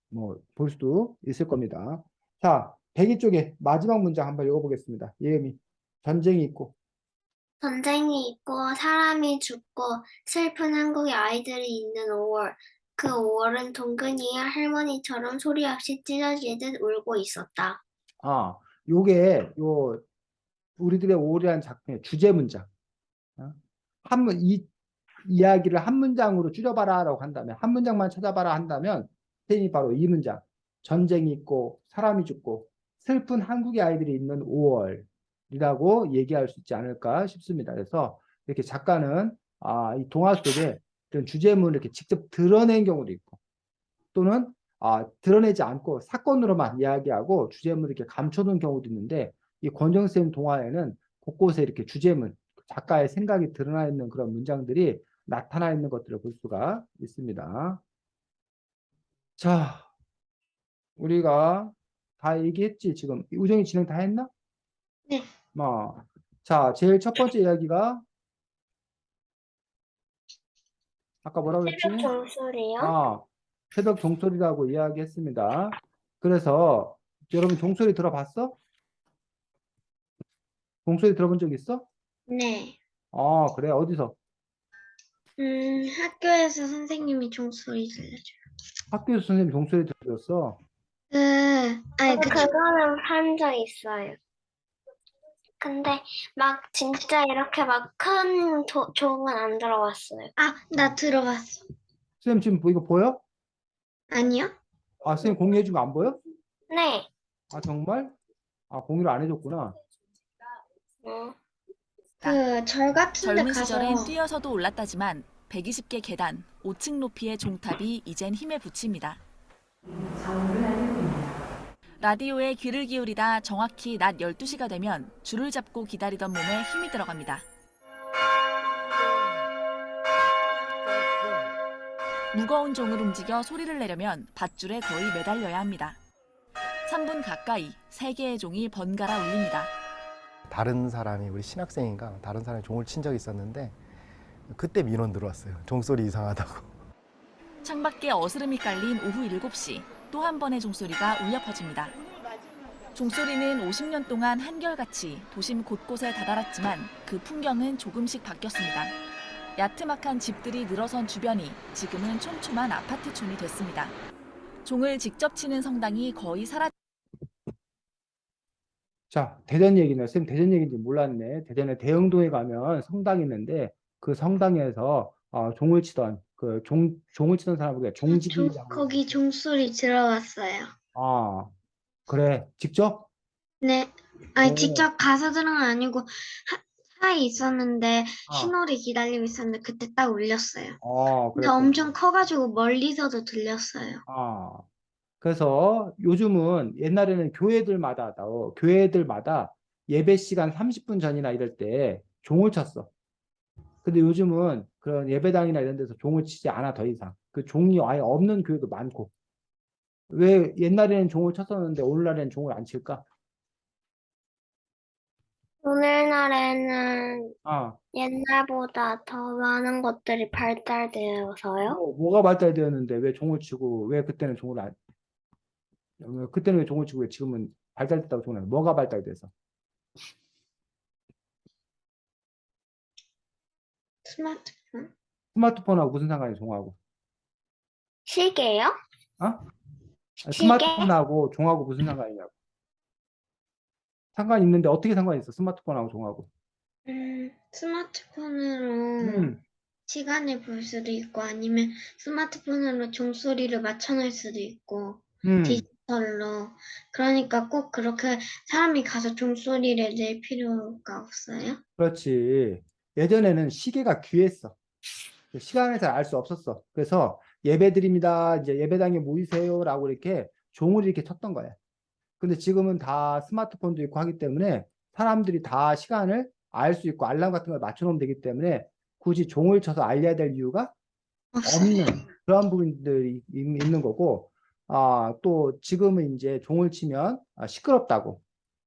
뭐 볼 수도 있을 겁니다. 자, 102 쪽에 마지막 문장 한번 읽어보겠습니다. 예미. 전쟁이 있고. 전쟁이 있고 사람이 죽고 슬픈 한국의 아이들이 있는 5월. 그 5월은 동근이의 할머니처럼 소리 없이 찢어지듯 울고 있었다. 요게 우리들의 오래한 작품의 주제 문장. 어? 이 이야기를 한 문장으로 줄여봐라라고 한다면 한 문장만 찾아봐라 한다면 선생님이 바로 이 문장. 전쟁이 있고 사람이 죽고 슬픈 한국의 아이들이 있는 5월이라고 얘기할 수 있지 않을까 싶습니다. 그래서 이렇게 작가는 이 동화 속에 이런 주제문을 이렇게 직접 드러낸 경우도 있고 또는 드러내지 않고 사건으로만 이야기하고 주제문을 이렇게 감춰둔 경우도 있는데 이 권정쌤 동화에는 곳곳에 이렇게 주제문, 작가의 생각이 드러나 있는 그런 문장들이 나타나 있는 것들을 볼 수가 있습니다. 자, 우리가 다 얘기했지? 지금 우정이 진행 다 했나? 네. 자, 제일 첫 번째 이야기가 아까 뭐라고 했지? 새벽 종소리요? 새벽 종소리라고 이야기했습니다. 그래서 여러분 종소리 들어봤어? 종소리 들어본 적 있어? 네. 그래. 어디서? 학교에서 선생님이 종소리 들려줘요. 학교에서 선생님 종소리 들려줬어. 아니, 그거는 한 적 있어요. 근데 막 진짜 이렇게 막 큰 종은 안 들어봤어요. 나 들어봤어. 선생님 지금 이거 보여? 아니요? 선생님 공유해준 거 안 보여? 네. 정말? 공유를 안 해줬구나. 절 같은 데 젊은 가서 시절엔 뛰어서도 올랐다지만 120개 계단, 5층 높이의 종탑이 이젠 힘에 부칩니다. 라디오에 귀를 기울이다 정확히 낮 12시가 되면 줄을 잡고 기다리던 몸에 힘이 들어갑니다. 무거운 종을 움직여 소리를 내려면 밧줄에 거의 매달려야 합니다. 3분 가까이 3개의 종이 번갈아 울립니다. 다른 사람이 우리 신학생인가 다른 사람이 종을 친 적이 있었는데 그때 민원 들어왔어요. 종소리 이상하다고. 창밖에 어스름이 깔린 오후 7시 또 한 번의 종소리가 울려 퍼집니다. 종소리는 50년 동안 한결같이 도심 곳곳에 다다랐지만 그 풍경은 조금씩 바뀌었습니다. 야트막한 집들이 늘어선 주변이 지금은 촘촘한 아파트촌이 됐습니다. 종을 직접 치는 성당이 거의 자, 대전 얘기네. 쌤 대전 얘기인지 몰랐네. 대전에 대흥동에 가면 성당이 있는데 그 성당에서 종을 치던 종을 치던 사람을 종직이라고. 거기 종소리 들어갔어요. 아, 그래. 직접? 네. 아니, 오. 직접 가서 들은 건 아니고, 차에 있었는데, 아. 신호를 기다리고 있었는데, 그때 딱 울렸어요. 근데 그랬구나. 엄청 커가지고, 멀리서도 들렸어요. 그래서 요즘은 옛날에는 교회들마다 예배 시간 30분 전이나 이럴 때 종을 쳤어. 근데 요즘은 그런 예배당이나 이런 데서 종을 치지 않아, 더 이상. 그 종이 아예 없는 교회도 많고. 왜 옛날에는 종을 쳤었는데 오늘날에는 종을 안 칠까? 오늘날에는 아, 옛날보다 더 많은 것들이 발달되어서요. 뭐가 발달되었는데 왜 종을 치고 왜 그때는 그때는 왜 종을 치고 왜 지금은 발달됐다고 종을 안 해? 뭐가 발달돼서? 스마트폰? 스마트폰하고 무슨 상관이 종하고? 시계요? 어? 아니, 시계? 스마트폰하고 종하고 무슨 상관이냐고. 상관이 있는데 어떻게 상관이 있어? 스마트폰하고 종하고. 스마트폰으로 음, 시간을 볼 수도 있고, 아니면 스마트폰으로 종소리를 맞춰놓을 수도 있고, 음, 디지털로. 그러니까 꼭 그렇게 사람이 가서 종소리를 낼 필요가 없어요. 그렇지. 예전에는 시계가 귀했어. 시간을 잘 알 수 없었어. 그래서 예배 드립니다. 이제 예배당에 모이세요라고 이렇게 종을 이렇게 쳤던 거야. 근데 지금은 다 스마트폰도 있고 하기 때문에 사람들이 다 시간을 알 수 있고 알람 같은 걸 맞춰놓으면 되기 때문에 굳이 종을 쳐서 알려야 될 이유가 없어요. 없는 그런 부분들이 있는 거고, 또 지금은 이제 종을 치면 시끄럽다고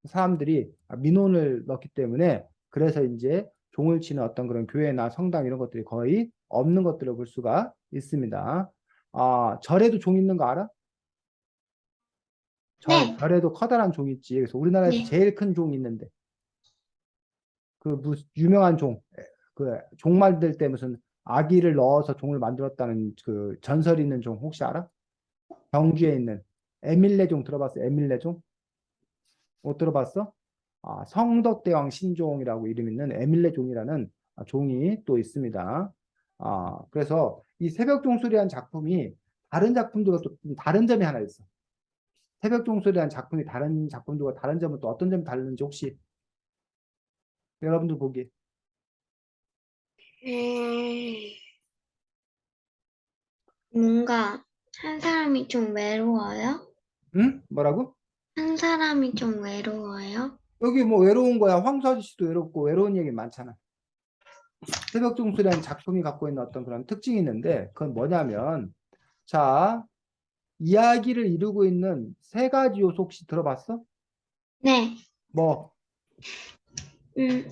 사람들이 민원을 넣기 때문에 그래서 이제 종을 치는 어떤 그런 교회나 성당 이런 것들이 거의 없는 것들을 볼 수가 있습니다. 절에도 종 있는 거 알아? 네, 절에도 커다란 종이 있지. 그래서 우리나라에서 네. 제일 큰 종이 있는데 그 무슨 유명한 그 종 만들 때 무슨 아기를 넣어서 종을 만들었다는 그 전설이 있는 종 혹시 알아? 경주에 있는 에밀레종 들어봤어? 에밀레종? 못 들어봤어? 성덕대왕 신종이라고 이름 있는 에밀레종이라는 종이 또 있습니다. 그래서 이 새벽 종소리라는 작품이 다른 작품들과 또 다른 점이 하나 있어. 새벽 종소리라는 작품이 다른 작품들과 다른 점은 또 어떤 점이 다른지 혹시 여러분들 보기. 음, 뭔가 한 사람이 좀 외로워요? 응? 뭐라고? 한 사람이 좀 외로워요? 여기 뭐 외로운 거야. 황수 아저씨도 외롭고 외로운 얘기 많잖아. 새벽 종소리라는 작품이 갖고 있는 어떤 그런 특징이 있는데 그건 뭐냐면 자, 이야기를 이루고 있는 세 가지 요소 혹시 들어봤어? 네. 뭐, 음,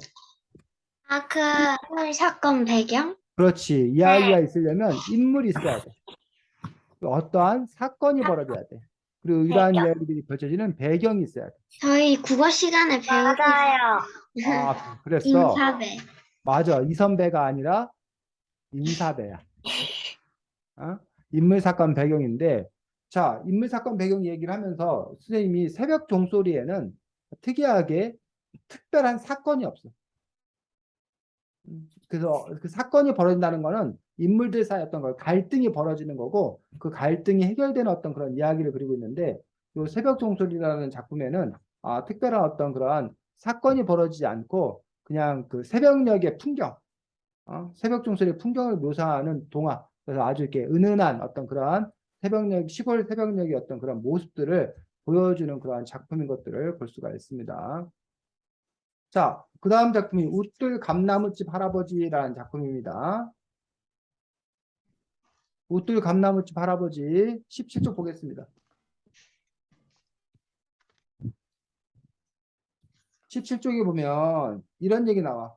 그, 사건 배경? 그렇지. 이야기가 있으려면 인물이 있어야 돼. 어떠한 사건이 벌어져야 돼. 그리고 이러한 배경. 이야기들이 펼쳐지는 배경이 있어야 돼. 저희 국어 시간에 배우고 맞아요. 그랬어. 인사배. 맞아. 이선배가 아니라 인사배야. 어? 인물 사건 배경인데, 자, 인물 사건 배경 얘기를 하면서 선생님이 새벽 종소리에는 특이하게 특별한 사건이 없어. 그래서 그 사건이 벌어진다는 거는 인물들 사이 어떤 걸 갈등이 벌어지는 거고 그 갈등이 해결되는 어떤 그런 이야기를 그리고 있는데 이 새벽 종소리라는 작품에는 특별한 어떤 그런 사건이 벌어지지 않고 그냥 그 새벽녘의 풍경, 새벽 종소리의 풍경을 묘사하는 동화. 그래서 아주 이렇게 은은한 어떤 그러한 시골 새벽녘의 어떤 그런 모습들을 보여주는 그러한 작품인 것들을 볼 수가 있습니다. 자, 그 다음 작품이 웃들 감나무집 할아버지라는 작품입니다. 웃들 감나무집 할아버지 17쪽 보겠습니다. 17쪽에 보면 이런 얘기 나와.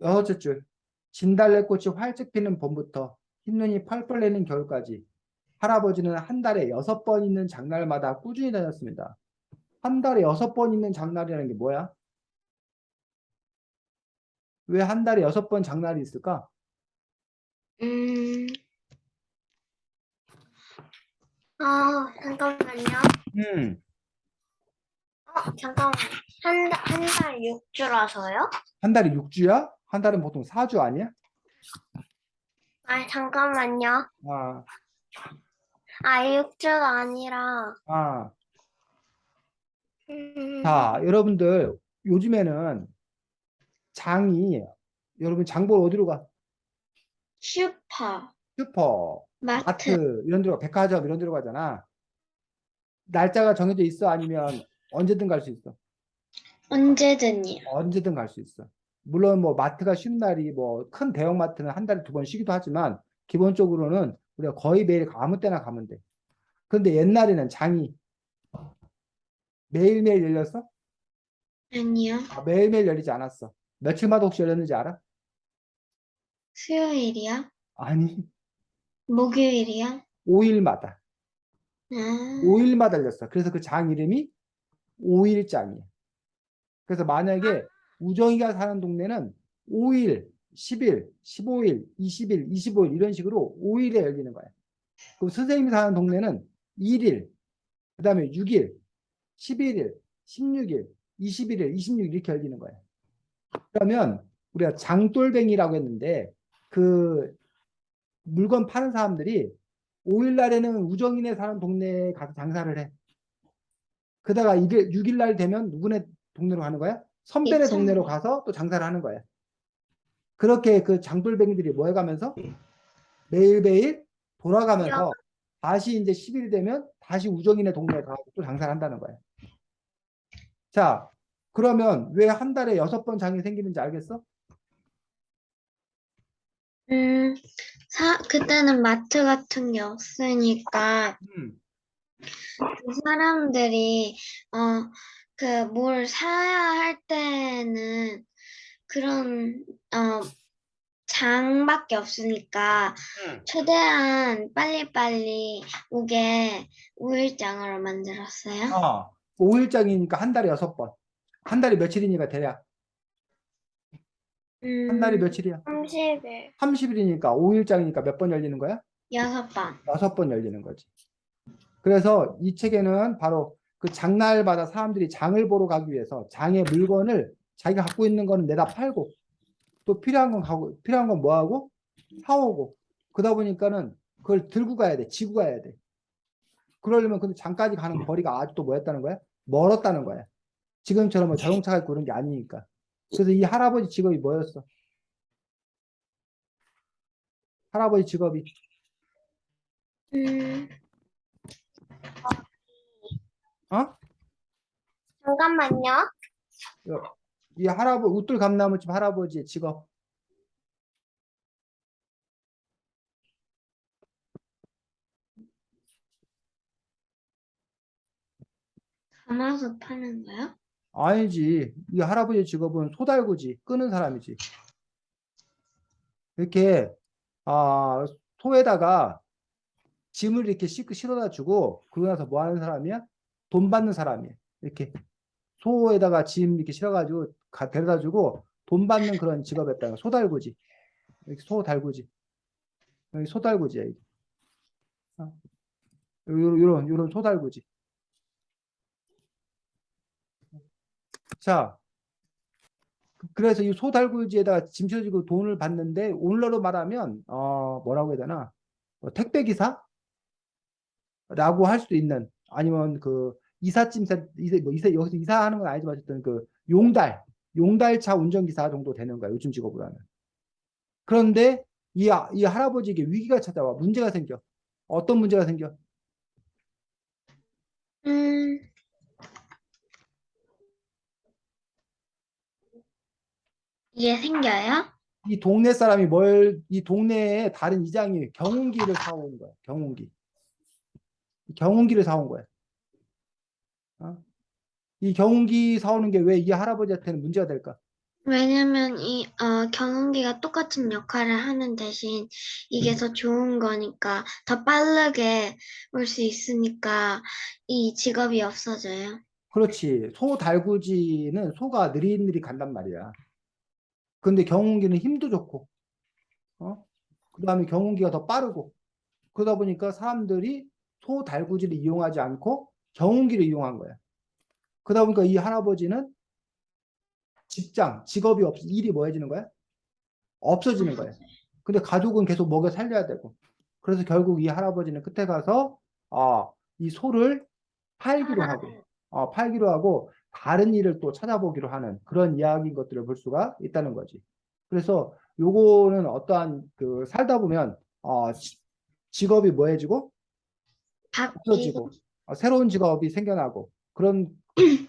여섯째 줄. 진달래꽃이 활짝 피는 봄부터 흰눈이 펄펄 내리는 겨울까지 할아버지는 한 달에 6번 있는 장날마다 꾸준히 다녔습니다. 한 달에 6번 있는 장날이라는 게 뭐야? 왜 한 달에 6번 장날이 있을까? 음, 잠깐만요. 음, 잠깐만. 한 달 6주라서요? 한 달에 6주야? 한 달은 보통 4주 아니야? 잠깐만요. 아, 6주가 아니라, 아. 음, 자, 여러분들 요즘에는 장이 여러분 장 보러 어디로 가? 슈퍼, 슈퍼, 마트, 마트 이런 데로 백화점 이런 데로 가잖아. 날짜가 정해져 있어? 아니면 언제든 갈 수 있어? 언제든요. 언제든 갈 수 있어. 물론 뭐 마트가 쉬는 날이 뭐 큰 대형 마트는 한 달에 2번 쉬기도 하지만 기본적으로는 우리가 거의 매일 아무 때나 가면 돼. 근데 옛날에는 장이 매일매일 열렸어? 아니요. 매일매일 열리지 않았어. 며칠마다 혹시 열렸는지 알아? 수요일이요? 아니, 목요일이요? 5일마다. 아, 5일마다 열렸어. 그래서 그 장 이름이 5일장이야. 그래서 만약에 우정이가 사는 동네는 5일, 10일, 15일, 20일, 25일 이런 식으로 5일에 열리는 거야. 그럼 선생님이 사는 동네는 1일, 그 다음에 6일, 11일, 16일, 21일, 26일 이렇게 열리는 거야. 그러면 우리가 장돌뱅이라고 했는데 그 물건 파는 사람들이 5일 날에는 우정이네 사는 동네에 가서 장사를 해. 그다가 6일 날 되면 누구네 동네로 가는 거야? 선배네 동네로 가서 또 장사를 하는 거야. 그렇게 그 장돌뱅이들이 모여가면서 매일매일 돌아가면서 다시 이제 10일 되면 다시 우정이네 동네에 가서 또 장사를 한다는 거야. 자, 그러면 왜 한 달에 6번 장이 생기는지 알겠어? 음, 그때는 마트 같은 게 없으니까 음. 그 사람들이 뭘 사야 할 때는 그런 장밖에 없으니까 최대한 빨리빨리 오게 5일장으로 만들었어요. 5일장이니까 한 달에 6번. 한 달이 며칠이니까 대략 한 달이 음, 며칠이야? 30일. 30일이니까 5일장이니까 몇 번 열리는 거야? 6번. 6번 열리는 거지. 그래서 이 책에는 바로 그 장날마다 사람들이 장을 보러 가기 위해서 장의 물건을 자기가 갖고 있는 거는 내다 팔고 또 필요한 건 뭐 하고 사오고 그러다 보니까는 그걸 들고 가야 돼. 지고 가야 돼. 그러려면 근데 장까지 가는 거리가 아주 또 뭐였다는 거야? 멀었다는 거야. 지금처럼 뭐 자동차가 있고 그런 게 아니니까. 그래서 이 할아버지 직업이 뭐였어? 할아버지 직업이 음, 어? 잠깐만요. 이 할아버지 웃돌 감나무집 할아버지의 직업 담아서 파는 거요? 아니지. 이 할아버지 직업은 소달구지 끄는 사람이지. 이렇게 아 소에다가 짐을 이렇게 실어다 주고 그러고 나서 뭐 하는 사람이야? 돈 받는 사람이야. 이렇게 소에다가 짐 이렇게 실어가지고 데려다 주고 돈 받는 그런 직업이었다. 소달구지. 이렇게 소달구지. 여기 소달구지야. 이게. 어. 요런 소달구지. 자, 그래서 이 소달구지에다가 짐 실어주고 돈을 받는데 오늘날로 말하면 뭐라고 해야 되나? 택배 기사라고 할 수도 있는 아니면 그 여기서 이사하는 건 아니지만 어쨌든 그 용달차 운전기사 정도 되는 거야 요즘 직업으로 하면. 그런데 이 할아버지에게 위기가 찾아와 문제가 생겨. 어떤 문제가 생겨? 음, 이게 생겨요? 이 동네에 다른 이장이 경운기를 사온 거야. 경운기를 사온 거야. 어? 이 경운기 사오는 게 왜 이 할아버지한테는 문제가 될까? 왜냐면 경운기가 똑같은 역할을 하는 대신 이게 더 좋은 거니까 더 빠르게 올 수 있으니까 이 직업이 없어져요. 그렇지. 소 달구지는 소가 느릿느릿 간단 말이야. 근데 경운기는 힘도 좋고, 그다음에 경운기가 더 빠르고, 그러다 보니까 사람들이 소 달구지를 이용하지 않고 경운기를 이용한 거야. 그러다 보니까 이 할아버지는 직업이 없어. 일이 뭐해지는 거야? 없어지는 거야. 근데 가족은 계속 먹여 살려야 되고. 그래서 결국 이 할아버지는 끝에 가서, 이 소를 팔기로 하고, 다른 일을 또 찾아보기로 하는 그런 이야기인 것들을 볼 수가 있다는 거지. 그래서 요거는 어떠한 살다 보면, 직업이 뭐해지고, 바뀌고 없어지고, 새로운 직업이 생겨나고, 그런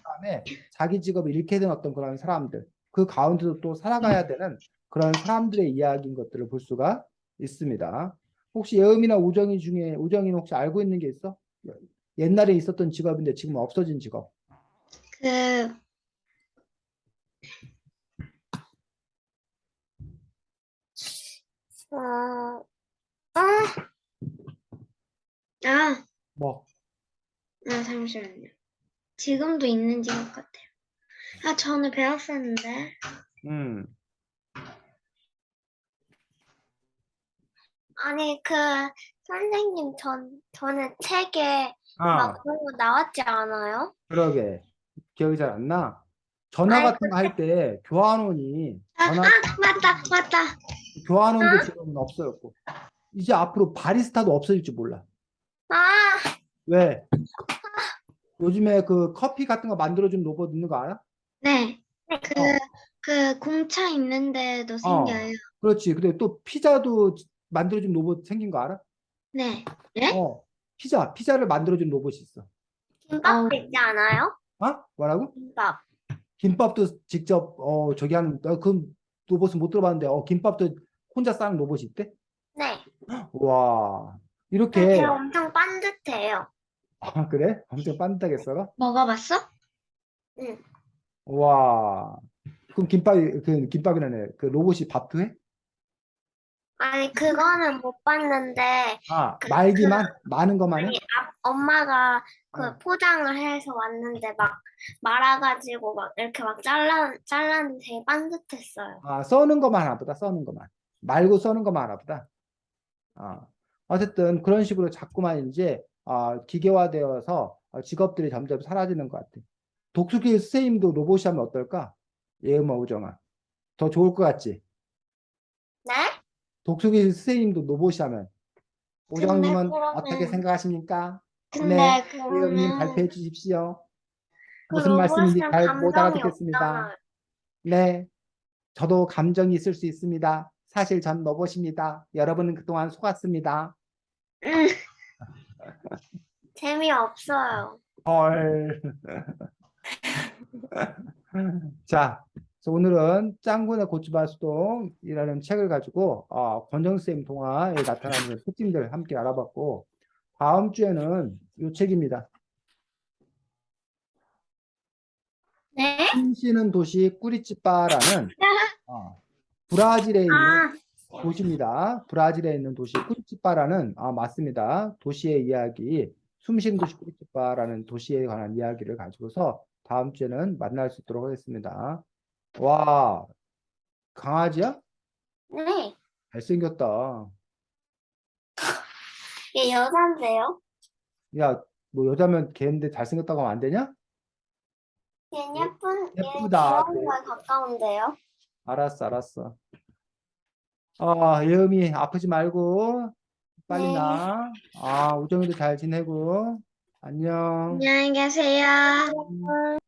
다음에 자기 직업을 잃게 된 어떤 그런 사람들, 그 가운데도 또 살아가야 되는 그런 사람들의 이야기인 것들을 볼 수가 있습니다. 혹시 예음이나 우정이 중에, 우정이는 혹시 알고 있는 게 있어? 옛날에 있었던 직업인데 지금 없어진 직업. 그 어, 아, 뭐, 잠시만요. 지금도 있는 직업 같아요. 저는 배웠었는데. 음, 아니, 선생님, 저는 책에 막 아, 그런 거 나왔지 않아요? 그러게. 기억이 잘 안 나. 전화 아니, 같은 거 할 때 교환원이, 맞다. 교환원도 지금은 없어졌고, 이제 앞으로 바리스타도 없어질지 몰라. 아, 왜? 요즘에 그 커피 같은 거 만들어주는 로봇 있는 거 알아? 네. 네. 그 공차 있는데도 생겨요. 그렇지. 근데 또 피자도 만들어준 로봇 생긴 거 알아? 네. 네? 어, 피자를 만들어준 로봇이 있어. 김밥도 있지 않아요? 뭐라고? 김밥. 김밥도 직접, 저기 하는, 그 로봇은 못 들어봤는데, 김밥도 혼자 싸는 로봇이 있대? 네. 와, 걔 이렇게, 엄청 반듯해요. 그래? 엄청 빤듯하게 썰어? 먹어봤어? 응. 와, 그럼 김밥이라네. 그 로봇이 밥도 해? 아니, 그거는 못 봤는데, 많은 것만 해? 아니, 엄마가 어. 포장을 해서 왔는데, 막, 말아가지고, 막, 이렇게 막 잘랐는데 되게 반듯했어요. 써는 것만 하나 보다, 써는 것만. 말고 써는 것만 하나 보다. 아, 어쨌든 그런 식으로 자꾸만 이제 기계화되어서 직업들이 점점 사라지는 것 같아. 독수기 선생님도 로봇이 하면 어떨까? 예음아 우정아. 더 좋을 것 같지? 네? 독수기 선생님도 로봇이 하면 근데 우정님은 어떻게 그러면, 생각하십니까? 네, 근데 예음님 그러면, 발표해 주십시오. 그 무슨 말씀인지 로봇은 잘 못 감정이 알아듣겠습니다. 없잖아요. 네, 저도 감정이 있을 수 있습니다. 사실 전 로봇입니다. 여러분은 그동안 속았습니다. 음, 재미없어요. 헐. 자, 그래서 오늘은 짱구네 고추밭 수동이라는 책을 가지고 권정쌤 동화에 나타나는 특징들 함께 알아봤고, 다음 주에는 이 책입니다. 네? 숨쉬는 도시 꾸리찌빠라는 브라질에 있는 아, 도시입니다. 브라질에 있는 도시 꾸리찌빠라는 맞습니다. 도시의 이야기, 숨쉬는 도시 꾸리찌빠라는 도시에 관한 이야기를 가지고서 다음 주에는 만날 수 있도록 하겠습니다. 와, 강아지야? 네. 잘생겼다. 얘 여잔데요? 야, 뭐 여자면 걔인데 잘생겼다고 하면 안 되냐? 얘 예쁘다. 귀여운 그래. 거에 가까운데요? 알았어, 알았어. 예음이 아프지 말고 빨리 네. 나. 우정이도 잘 지내고. 안녕. 안녕히 계세요. 음.